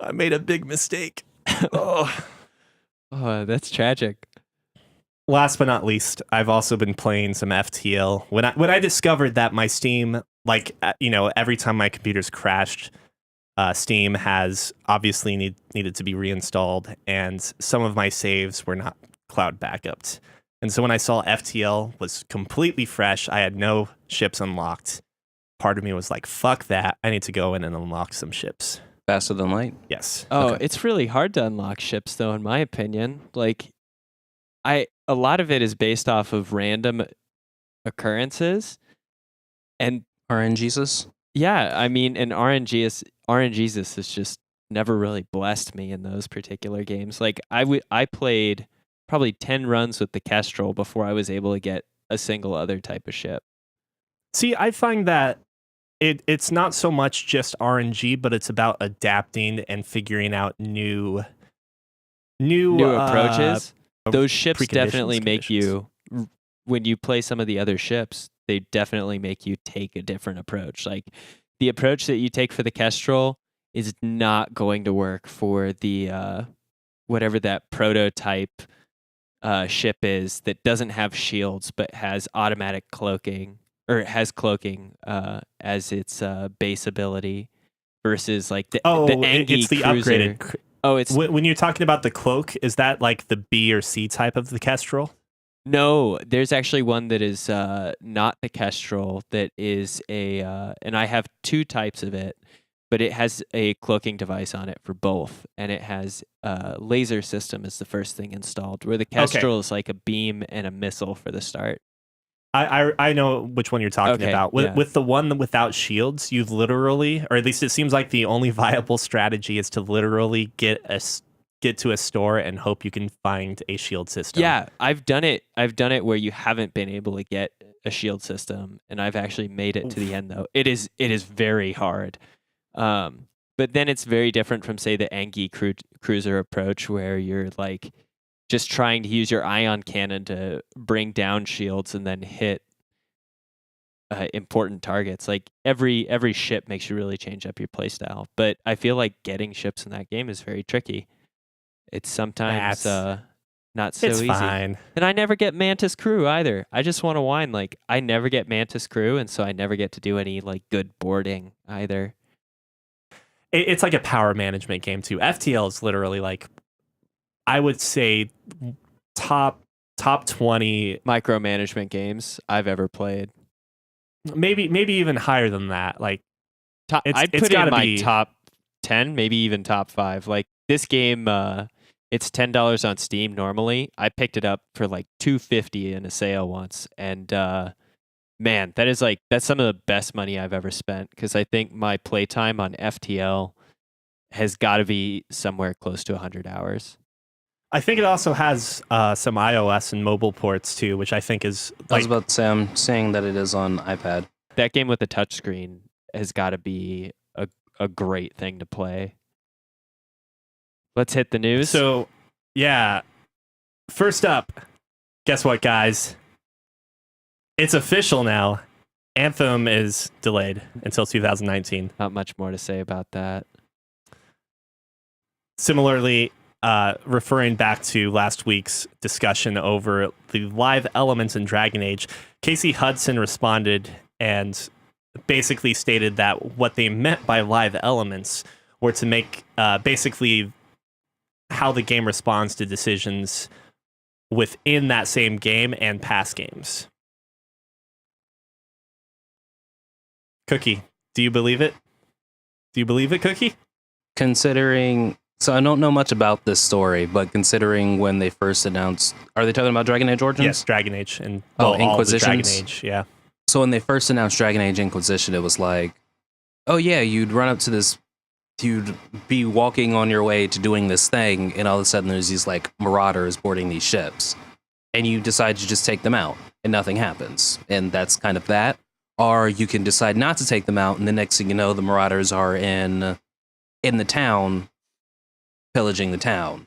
I made a big mistake. Oh. Oh, that's tragic. Last but not least, I've also been playing some FTL. When I discovered that my Steam, like, you know, every time my computer's crashed, Steam has obviously needed to be reinstalled, and some of my saves were not cloud backupped. And so when I saw FTL was completely fresh, I had no ships unlocked. Part of me was like, fuck that. I need to go in and unlock some ships. Faster than light? Yes. Oh, Okay. it's really hard to unlock ships, though, in my opinion. Like, a lot of it is based off of random occurrences, and RNGesus? yeah, I mean, and RNGesus has just never really blessed me in those particular games. Like, I played probably 10 runs with the Kestrel before I was able to get a single other type of ship. See, I find that it's not so much just RNG, but it's about adapting and figuring out new approaches. Those ships preconditions, definitely make conditions. you, when you play some of the other ships, they definitely make you take a different approach. Like, the approach that you take for the Kestrel is not going to work for the whatever that prototype ship is that doesn't have shields but has automatic cloaking, or it has cloaking as its base ability, versus like the Angie it's the cruiser. upgraded. Oh, it's When you're talking about the cloak, is that like the B or C type of the Kestrel? no. There's actually one that is not the Kestrel. That is and I have two types of it, but it has a cloaking device on it for both, and it has laser system is the first thing installed, where the Kestrel is like a beam and a missile for the start. I know which one you're talking Okay, about. yeah. With the one without shields, you've literally, or at least it seems like the only viable strategy is to literally get to a store and hope you can find a shield system. Yeah, I've done it. I've done it where you haven't been able to get a shield system, and I've actually made it to the end though. It is very hard. But then it's very different from, say, the Angie cruiser approach, where you're like just trying to use your ion cannon to bring down shields and then hit important targets. Like every ship makes you really change up your playstyle. But I feel like getting ships in that game is very tricky. It's sometimes not so it's easy. fine. And I never get Mantis Crew either. I just want to whine, like, I never get Mantis Crew, and so I never get to do any like good boarding either. It's like a power management game too. FTL is literally like, I would say top 20. Micromanagement games I've ever played. maybe even higher than that. Like I'd it's put it in gotta my be top 10, maybe even top 5. Like this game, it's $10 on Steam normally. I picked it up for like $2.50 in a sale once, and man, that's some of the best money I've ever spent, because I think my playtime on FTL has got to be somewhere close to 100 hours. I think it also has some iOS and mobile ports too, which I think is I was about to say, I'm saying that it is on iPad. That game with the touchscreen has got to be a great thing to play. Let's hit the news. So, yeah. First up, guess what, guys? It's official now. Anthem is delayed until 2019. Not much more to say about that. Similarly, referring back to last week's discussion over the live elements in Dragon Age, Casey Hudson responded and basically stated that what they meant by live elements were to make basically how the game responds to decisions within that same game and past games. Cookie, do you believe it? Do you believe it, Cookie? Considering, so I don't know much about this story, but considering when they first announced, are they talking about Dragon Age Origins? Yes, Dragon Age and Inquisitions? Dragon Age, yeah. So when they first announced Dragon Age Inquisition, it was like, oh yeah, you'd run up to this, you'd be walking on your way to doing this thing, and all of a sudden there's these like marauders boarding these ships, and you decide to just take them out, and nothing happens, and that's kind of that. Or you can decide not to take them out, and the next thing you know, the marauders are in the town, pillaging the town.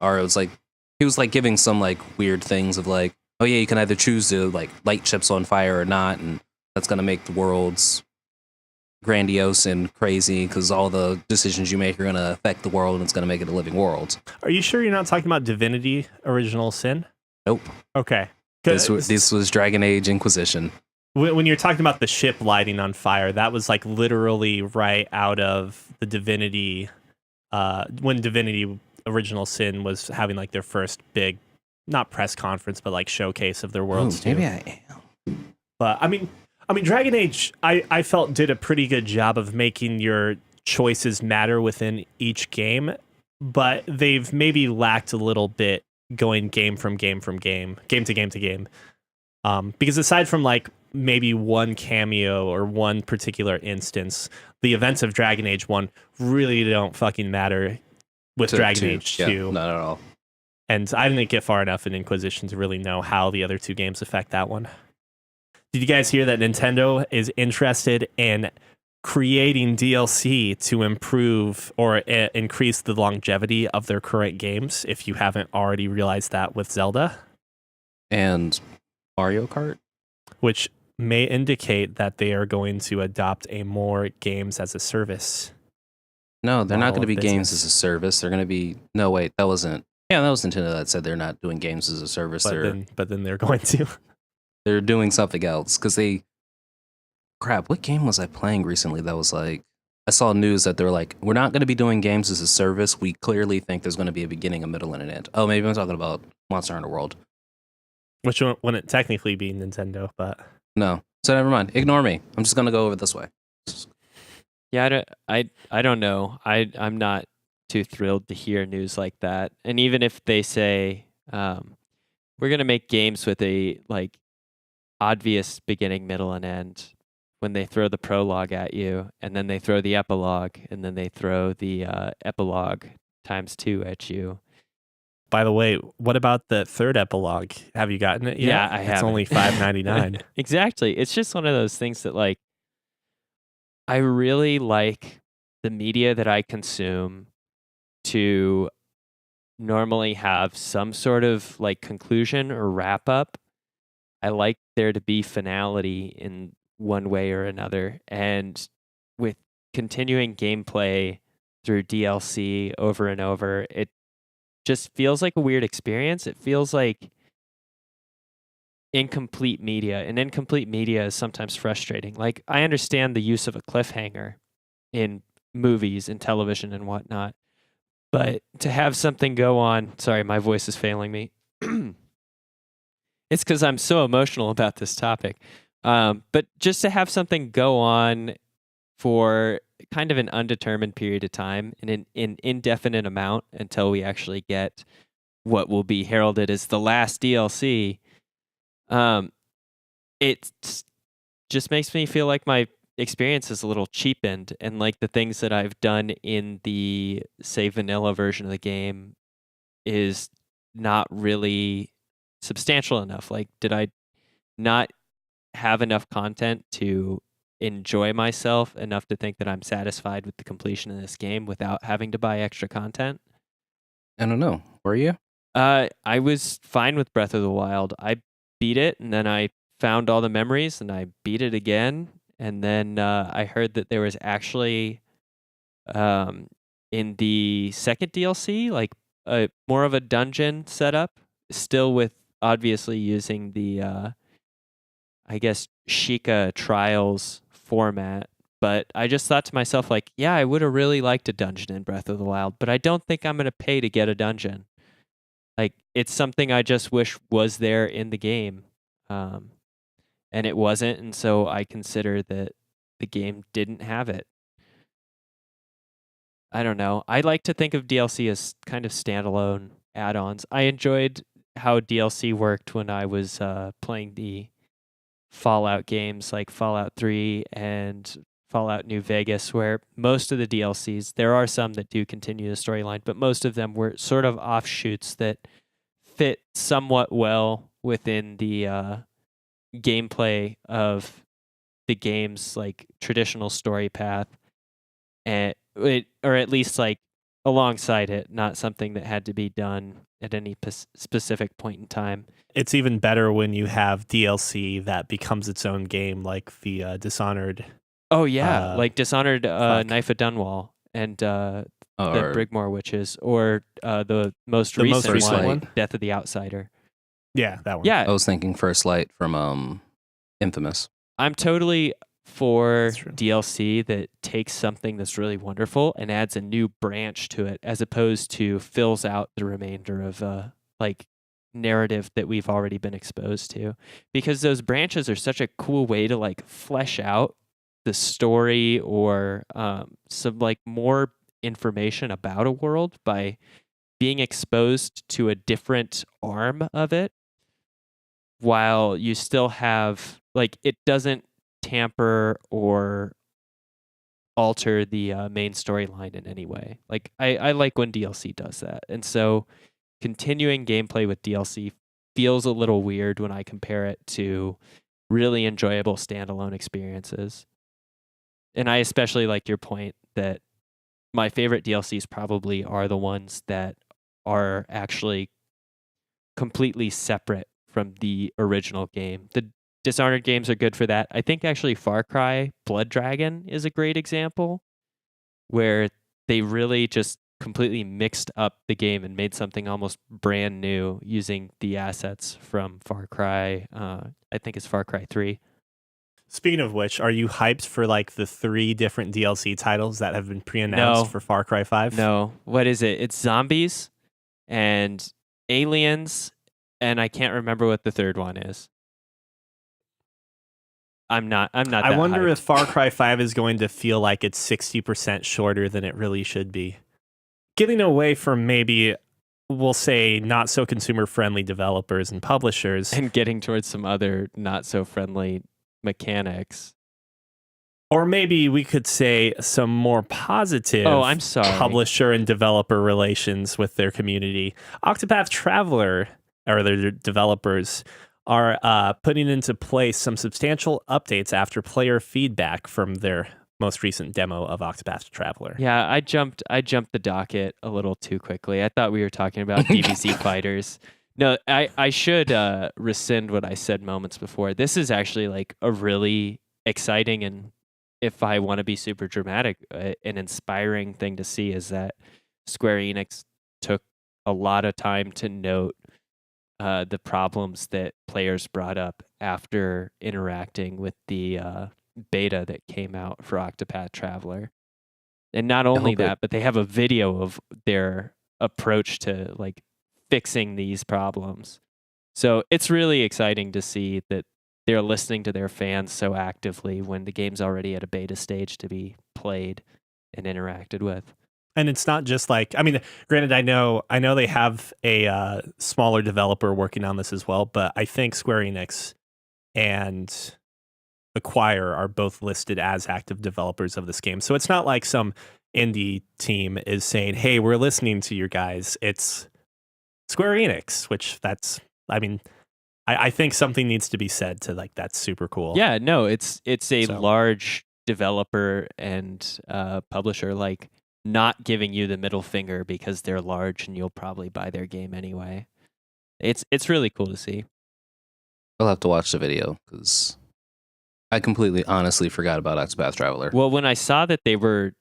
Or it was like, he was like giving some like weird things of like, oh yeah, you can either choose to like light ships on fire or not, and that's gonna make the worlds grandiose and crazy because all the decisions you make are gonna affect the world, and it's gonna make it a living world. Are you sure you're not talking about Divinity Original Sin? Nope. Okay. This was Dragon Age Inquisition. When you're talking about the ship lighting on fire, that was like literally right out of the Divinity, when Divinity Original Sin was having like their first big, not press conference, but like showcase of their worlds. Maybe I am. But I mean, Dragon Age, I felt did a pretty good job of making your choices matter within each game, but they've maybe lacked a little bit going game to game. Because aside from like maybe one cameo or one particular instance, the events of Dragon Age 1 really don't fucking matter with Dragon Age 2. Yeah, not at all. And I didn't get far enough in Inquisition to really know how the other two games affect that one. Did you guys hear that Nintendo is interested in creating DLC to improve or increase the longevity of their current games, if you haven't already realized that with Zelda? And Mario Kart? Which may indicate that they are going to adopt a more games as a service. No, they're not going to be business. games as a service. They're going to be... No, wait, that wasn't... Yeah, that was Nintendo that said they're not doing games as a service. But then they're going to. They're doing something else because they... Crap, what game was I playing recently that was like... I saw news that they're like, we're not going to be doing games as a service. We clearly think there's going to be a beginning, a middle, and an end. Oh, maybe I'm talking about Monster Hunter World. Which wouldn't technically be Nintendo, but... No. So never mind. Ignore me. I'm just going to go over this way. Yeah, I don't know. I'm not too thrilled to hear news like that. And even if they say we're going to make games with a like obvious beginning, middle, and end, when they throw the prologue at you, and then they throw the epilogue, and then they throw the epilogue ×2 at you. By the way, what about the third epilogue? Have you gotten it yet? Yeah, I have. It's only $5.99. Exactly. It's just one of those things that like I really like the media that I consume to normally have some sort of like conclusion or wrap up. I like there to be finality in one way or another. And with continuing gameplay through DLC over and over, it just feels like a weird experience. It feels like incomplete media, and incomplete media is sometimes frustrating. Like, I understand the use of a cliffhanger in movies and television and whatnot, but to have something go on, sorry, my voice is failing me. It's because I'm so emotional about this topic, But just to have something go on for kind of an undetermined period of time in an indefinite amount until we actually get what will be heralded as the last DLC, it just makes me feel like my experience is a little cheapened, and like the things that I've done in the, say, vanilla version of the game is not really substantial enough. Like, did I not have enough content to enjoy myself enough to think that I'm satisfied with the completion of this game without having to buy extra content? I don't know. Were you? I was fine with Breath of the Wild. I beat it, and then I found all the memories, and I beat it again. And then I heard that there was actually, in the second DLC, like more of a dungeon setup, still with obviously using the, I guess, Sheikah Trials format. But I just thought to myself, like, yeah, I would have really liked a dungeon in Breath of the Wild, but I don't think I'm going to pay to get a dungeon. Like, it's something I just wish was there in the game. And it wasn't, and so I consider that the game didn't have it. I don't know. I like to think of DLC as kind of standalone add-ons. I enjoyed how DLC worked when I was playing the Fallout games like Fallout 3 and Fallout New Vegas, where most of the DLCs, there are some that do continue the storyline, but most of them were sort of offshoots that fit somewhat well within the gameplay of the game's like traditional story path, and or at least like alongside it, not something that had to be done at any specific point in time. It's even better when you have DLC that becomes its own game, like the Dishonored. Oh yeah, like Dishonored, fuck. Knife of Dunwall, and the Or Brigmore Witches, or the most The most recent recent one? Death of the Outsider. Yeah, that one. Yeah, I was thinking First Light from Infamous. I'm totally for That's true. DLC that takes something that's really wonderful and adds a new branch to it, as opposed to fills out the remainder of like narrative that we've already been exposed to. Because those branches are such a cool way to like flesh out the story or some like more information about a world by being exposed to a different arm of it, while you still have, like, it doesn't tamper or alter the main storyline in any way. Like, I like when DLC does that. And so continuing gameplay with DLC feels a little weird when I compare it to really enjoyable standalone experiences. And I especially like your point that my favorite DLCs probably are the ones that are actually completely separate from the original game. The Dishonored games are good for that. I think actually Far Cry Blood Dragon is a great example where they really just completely mixed up the game and made something almost brand new using the assets from Far Cry, I think it's Far Cry 3. Speaking of which, are you hyped for like the 3 different DLC titles that have been pre-announced No. for Far Cry 5? No, what is it? It's zombies and aliens, and I can't remember what the third one is. I'm not. I that wonder hyped. if Far Cry 5 is going to feel like it's 60% shorter than it really should be. Getting away from maybe, we'll say, not so consumer friendly developers and publishers. and getting towards some other not so friendly mechanics. Or maybe we could say some more positive Oh, I'm sorry. publisher and developer relations with their community. Octopath Traveler, or their developers, are putting into place some substantial updates after player feedback from their most recent demo of Octopath Traveler. Yeah, I jumped the docket a little too quickly. I thought we were talking about DBZ fighters. No, I should rescind what I said moments before. This is actually like a really exciting, and if I want to be super dramatic, an inspiring thing to see is that Square Enix took a lot of time to note the problems that players brought up after interacting with the beta that came out for Octopath Traveler. And not only that, but they have a video of their approach to like fixing these problems. So it's really exciting to see that they're listening to their fans so actively when the game's already at a beta stage to be played and interacted with. And it's not just like, I mean, granted, I know they have a smaller developer working on this as well, but I think Square Enix and Acquire are both listed as active developers of this game. So it's not like some indie team is saying, hey, we're listening to you guys. It's Square Enix, which I think something needs to be said to like, that's super cool. Yeah, no, it's a large developer and publisher, like, not giving you the middle finger because they're large and you'll probably buy their game anyway. It's really cool to see. I'll have to watch the video because I completely honestly forgot about Octopath Traveler. Well, when I saw that they were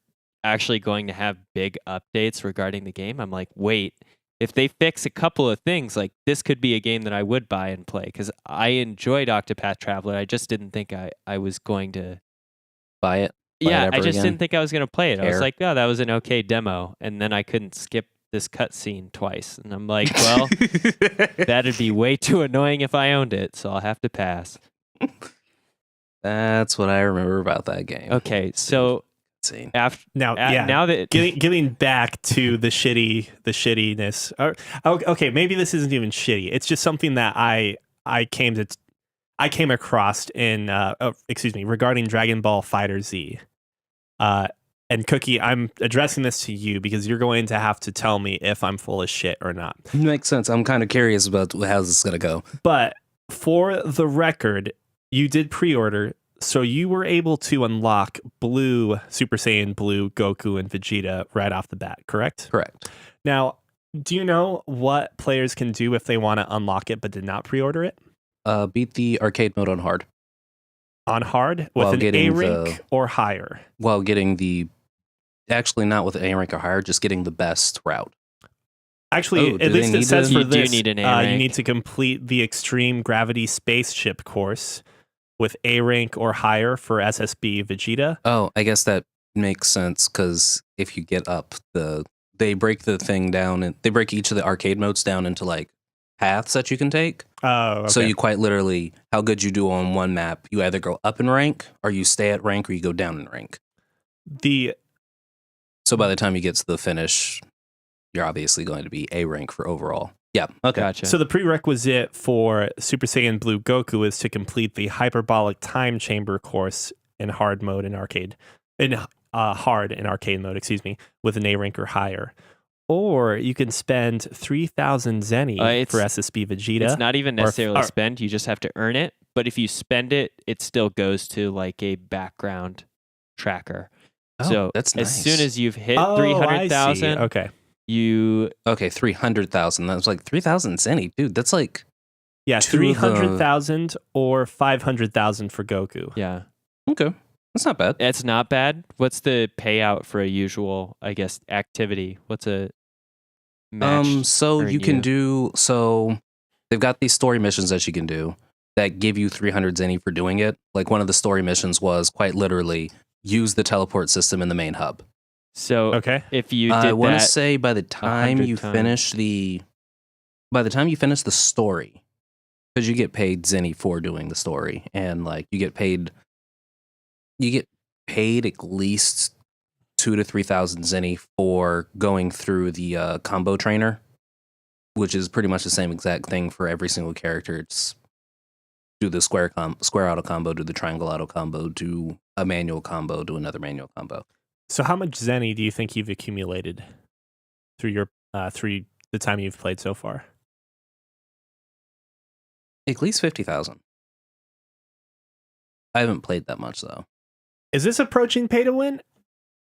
actually going to have big updates regarding the game, I'm like, wait, if they fix a couple of things, like, this could be a game that I would buy and play because I enjoyed Octopath Traveler. I just didn't think I was going to buy it. Yeah, I just didn't think I was going to play it. I was like, oh, that was an okay demo. And then I couldn't skip this cutscene twice. And I'm like, well, that'd be way too annoying if I owned it. So I'll have to pass. That's what I remember about that game. Okay, so now that getting back to the shittiness. Okay, maybe this isn't even shitty. It's just something that I came across in regarding Dragon Ball FighterZ. And Cookie, I'm addressing this to you because you're going to have to tell me if I'm full of shit or not. Makes sense. I'm kind of curious about how this is going to go. But for the record, you did pre-order, so you were able to unlock Super Saiyan Blue, Goku, and Vegeta right off the bat, correct? Correct. Now, do you know what players can do if they want to unlock it but did not pre-order it? Beat the arcade mode on hard. On hard? With an A rank or higher? While getting actually not with an A rank or higher, just getting the best route. Actually, at least it says for this, you need an A rank. You need to complete the Extreme Gravity Spaceship course with A rank or higher for SSB Vegeta. Oh, I guess that makes sense because if you get up, they break the thing down and they break each of the arcade modes down into like paths that you can take. Oh, okay. So you quite literally, how good you do on one map, you either go up in rank or you stay at rank or you go down in rank. So by the time you get to the finish, you're obviously going to be A rank for overall. Yeah, okay. Gotcha. So the prerequisite for Super Saiyan Blue Goku is to complete the Hyperbolic Time Chamber course in hard mode in arcade. Hard in arcade mode, with an A rank or higher. Or you can spend 3,000 Zenny for SSB Vegeta. It's not even necessarily spend, you just have to earn it. But if you spend it, it still goes to like a background tracker. Oh, so that's nice. As soon as you've hit 300,000, okay. 300,000. That was like 3,000 Zenny. Dude, that's like 300,000 or 500,000 for Goku. Yeah. Okay. That's not bad. It's not bad. What's the payout for a usual, I guess, activity? What's a match? So you can do, they've got these story missions that you can do that give you 300 Zenny for doing it. Like one of the story missions was quite literally use the teleport system in the main hub. So if you did I want to that say by the time you finish the story, because you get paid Zenny for doing the story, and like you get paid at least 2,000 to 3,000 Zenny for going through the combo trainer, which is pretty much the same exact thing for every single character. It's do the square auto combo, do the triangle auto combo, do a manual combo, do another manual combo. So how much Zenny do you think you've accumulated through your through the time you've played so far? At least 50,000. I haven't played that much though. Is this approaching pay to win?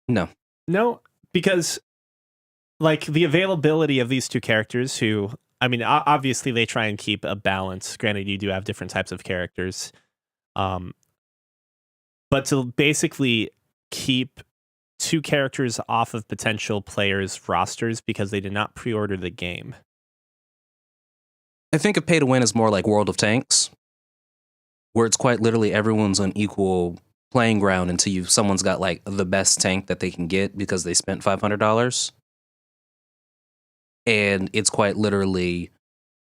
No. No, because like the availability of these two characters who, I mean, obviously they try and keep a balance. Granted, you do have different types of characters. But to basically keep two characters off of potential players' rosters because they did not pre-order the game. I think a pay to win is more like World of Tanks, where it's quite literally everyone's on equal playing ground until someone's got like the best tank that they can get because they spent $500. And it's quite literally,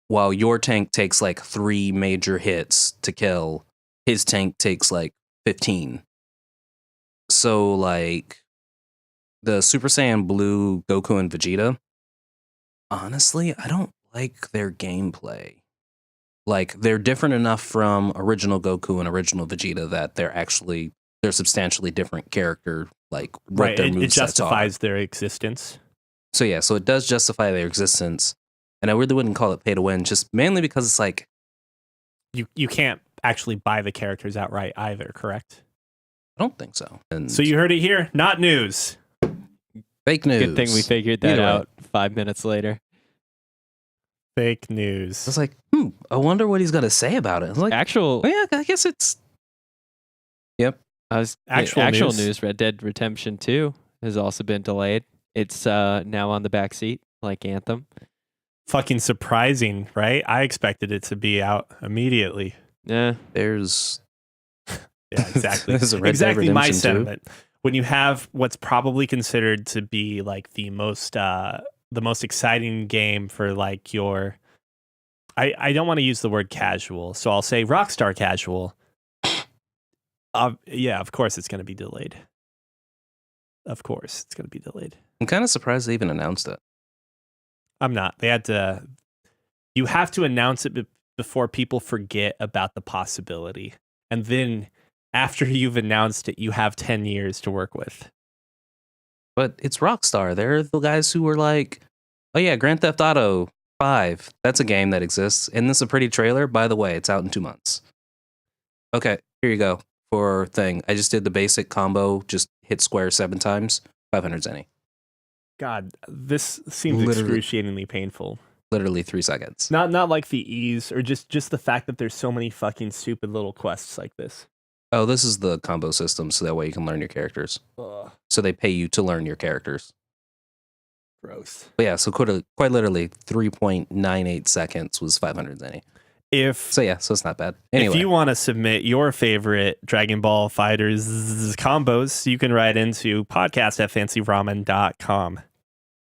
while your tank takes like 3 major hits to kill, his tank takes like 15. So like the Super Saiyan Blue Goku and Vegeta, honestly, I don't like their gameplay. Like they're different enough from original Goku and original Vegeta that they're substantially different character, like what Right. their It movesets justifies their existence. So yeah, so it does justify their existence. And I really wouldn't call it pay to win, just mainly because it's like You can't actually buy the characters outright either, correct? I don't think so. And So you heard it here, not news. fake news. Good thing we figured that Either way. out 5 minutes later. Fake news. I was like, I wonder what he's gonna say about it. I was like, Actual, well, yeah, I guess it's Actual news. news. Red Dead Redemption 2 has also been delayed. It's now on the back seat, like Anthem. Fucking surprising, right? I expected it to be out immediately. Yeah, there's Yeah, exactly. There's a Red Dead Exactly my Redemption 2. sentiment. When you have what's probably considered to be like the most exciting game for like your I don't want to use the word casual, so I'll say Rockstar casual. Yeah, of course it's going to be delayed. Of course it's going to be delayed. I'm kind of surprised they even announced it. I'm not. They had to. You have to announce it before people forget about the possibility, and then after you've announced it, you have 10 years to work with. But it's Rockstar. They're the guys who were like, oh yeah, Grand Theft Auto 5. That's a game that exists. Isn't this a pretty trailer? By the way, it's out in 2 months. Okay, here you go. For thing. I just did the basic combo, just hit square 7 times, 500 zenny. God, this seems Literally. excruciatingly painful. Literally 3 seconds. Not like the ease, or just the fact that there's so many fucking stupid little quests like this. Oh, this is the combo system, so that way you can learn your characters. Ugh, So they pay you to learn your characters. gross. But yeah, so quite literally 3.98 seconds was 500 zenny. So yeah, so it's not bad. Anyway, If you want to submit your favorite Dragon Ball Fighters combos, you can write into podcast@fancyramen.com.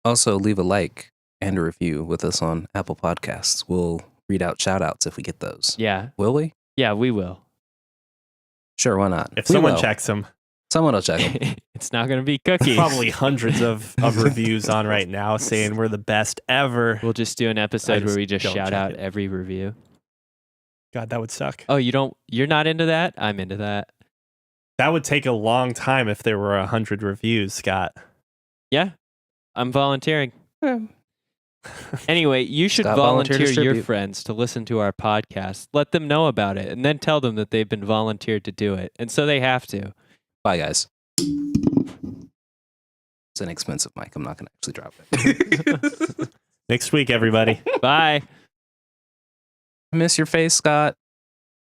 also leave a like and a review with us on Apple Podcasts. We'll read out shout outs if we get those. yeah, Will we? yeah. We will. Sure, why not? If We someone will. checks them, Someone will check them. It's not gonna be cookies. probably hundreds of reviews on right now saying we're the best ever. We'll just do an episode where we just don't shout check out it. every review. God, that would suck. Oh, you're not into that? I'm into that. That would take a long time if there were 100 reviews, Scott. Yeah, I'm volunteering. Anyway, you should Scott volunteer volunteer your distribute. friends to listen to our podcast. Let them know about it, and then tell them that they've been volunteered to do it, and so they have to. Bye, guys. It's an expensive mic. I'm not going to actually drop it. Next week, everybody. Bye. I miss your face, Scott.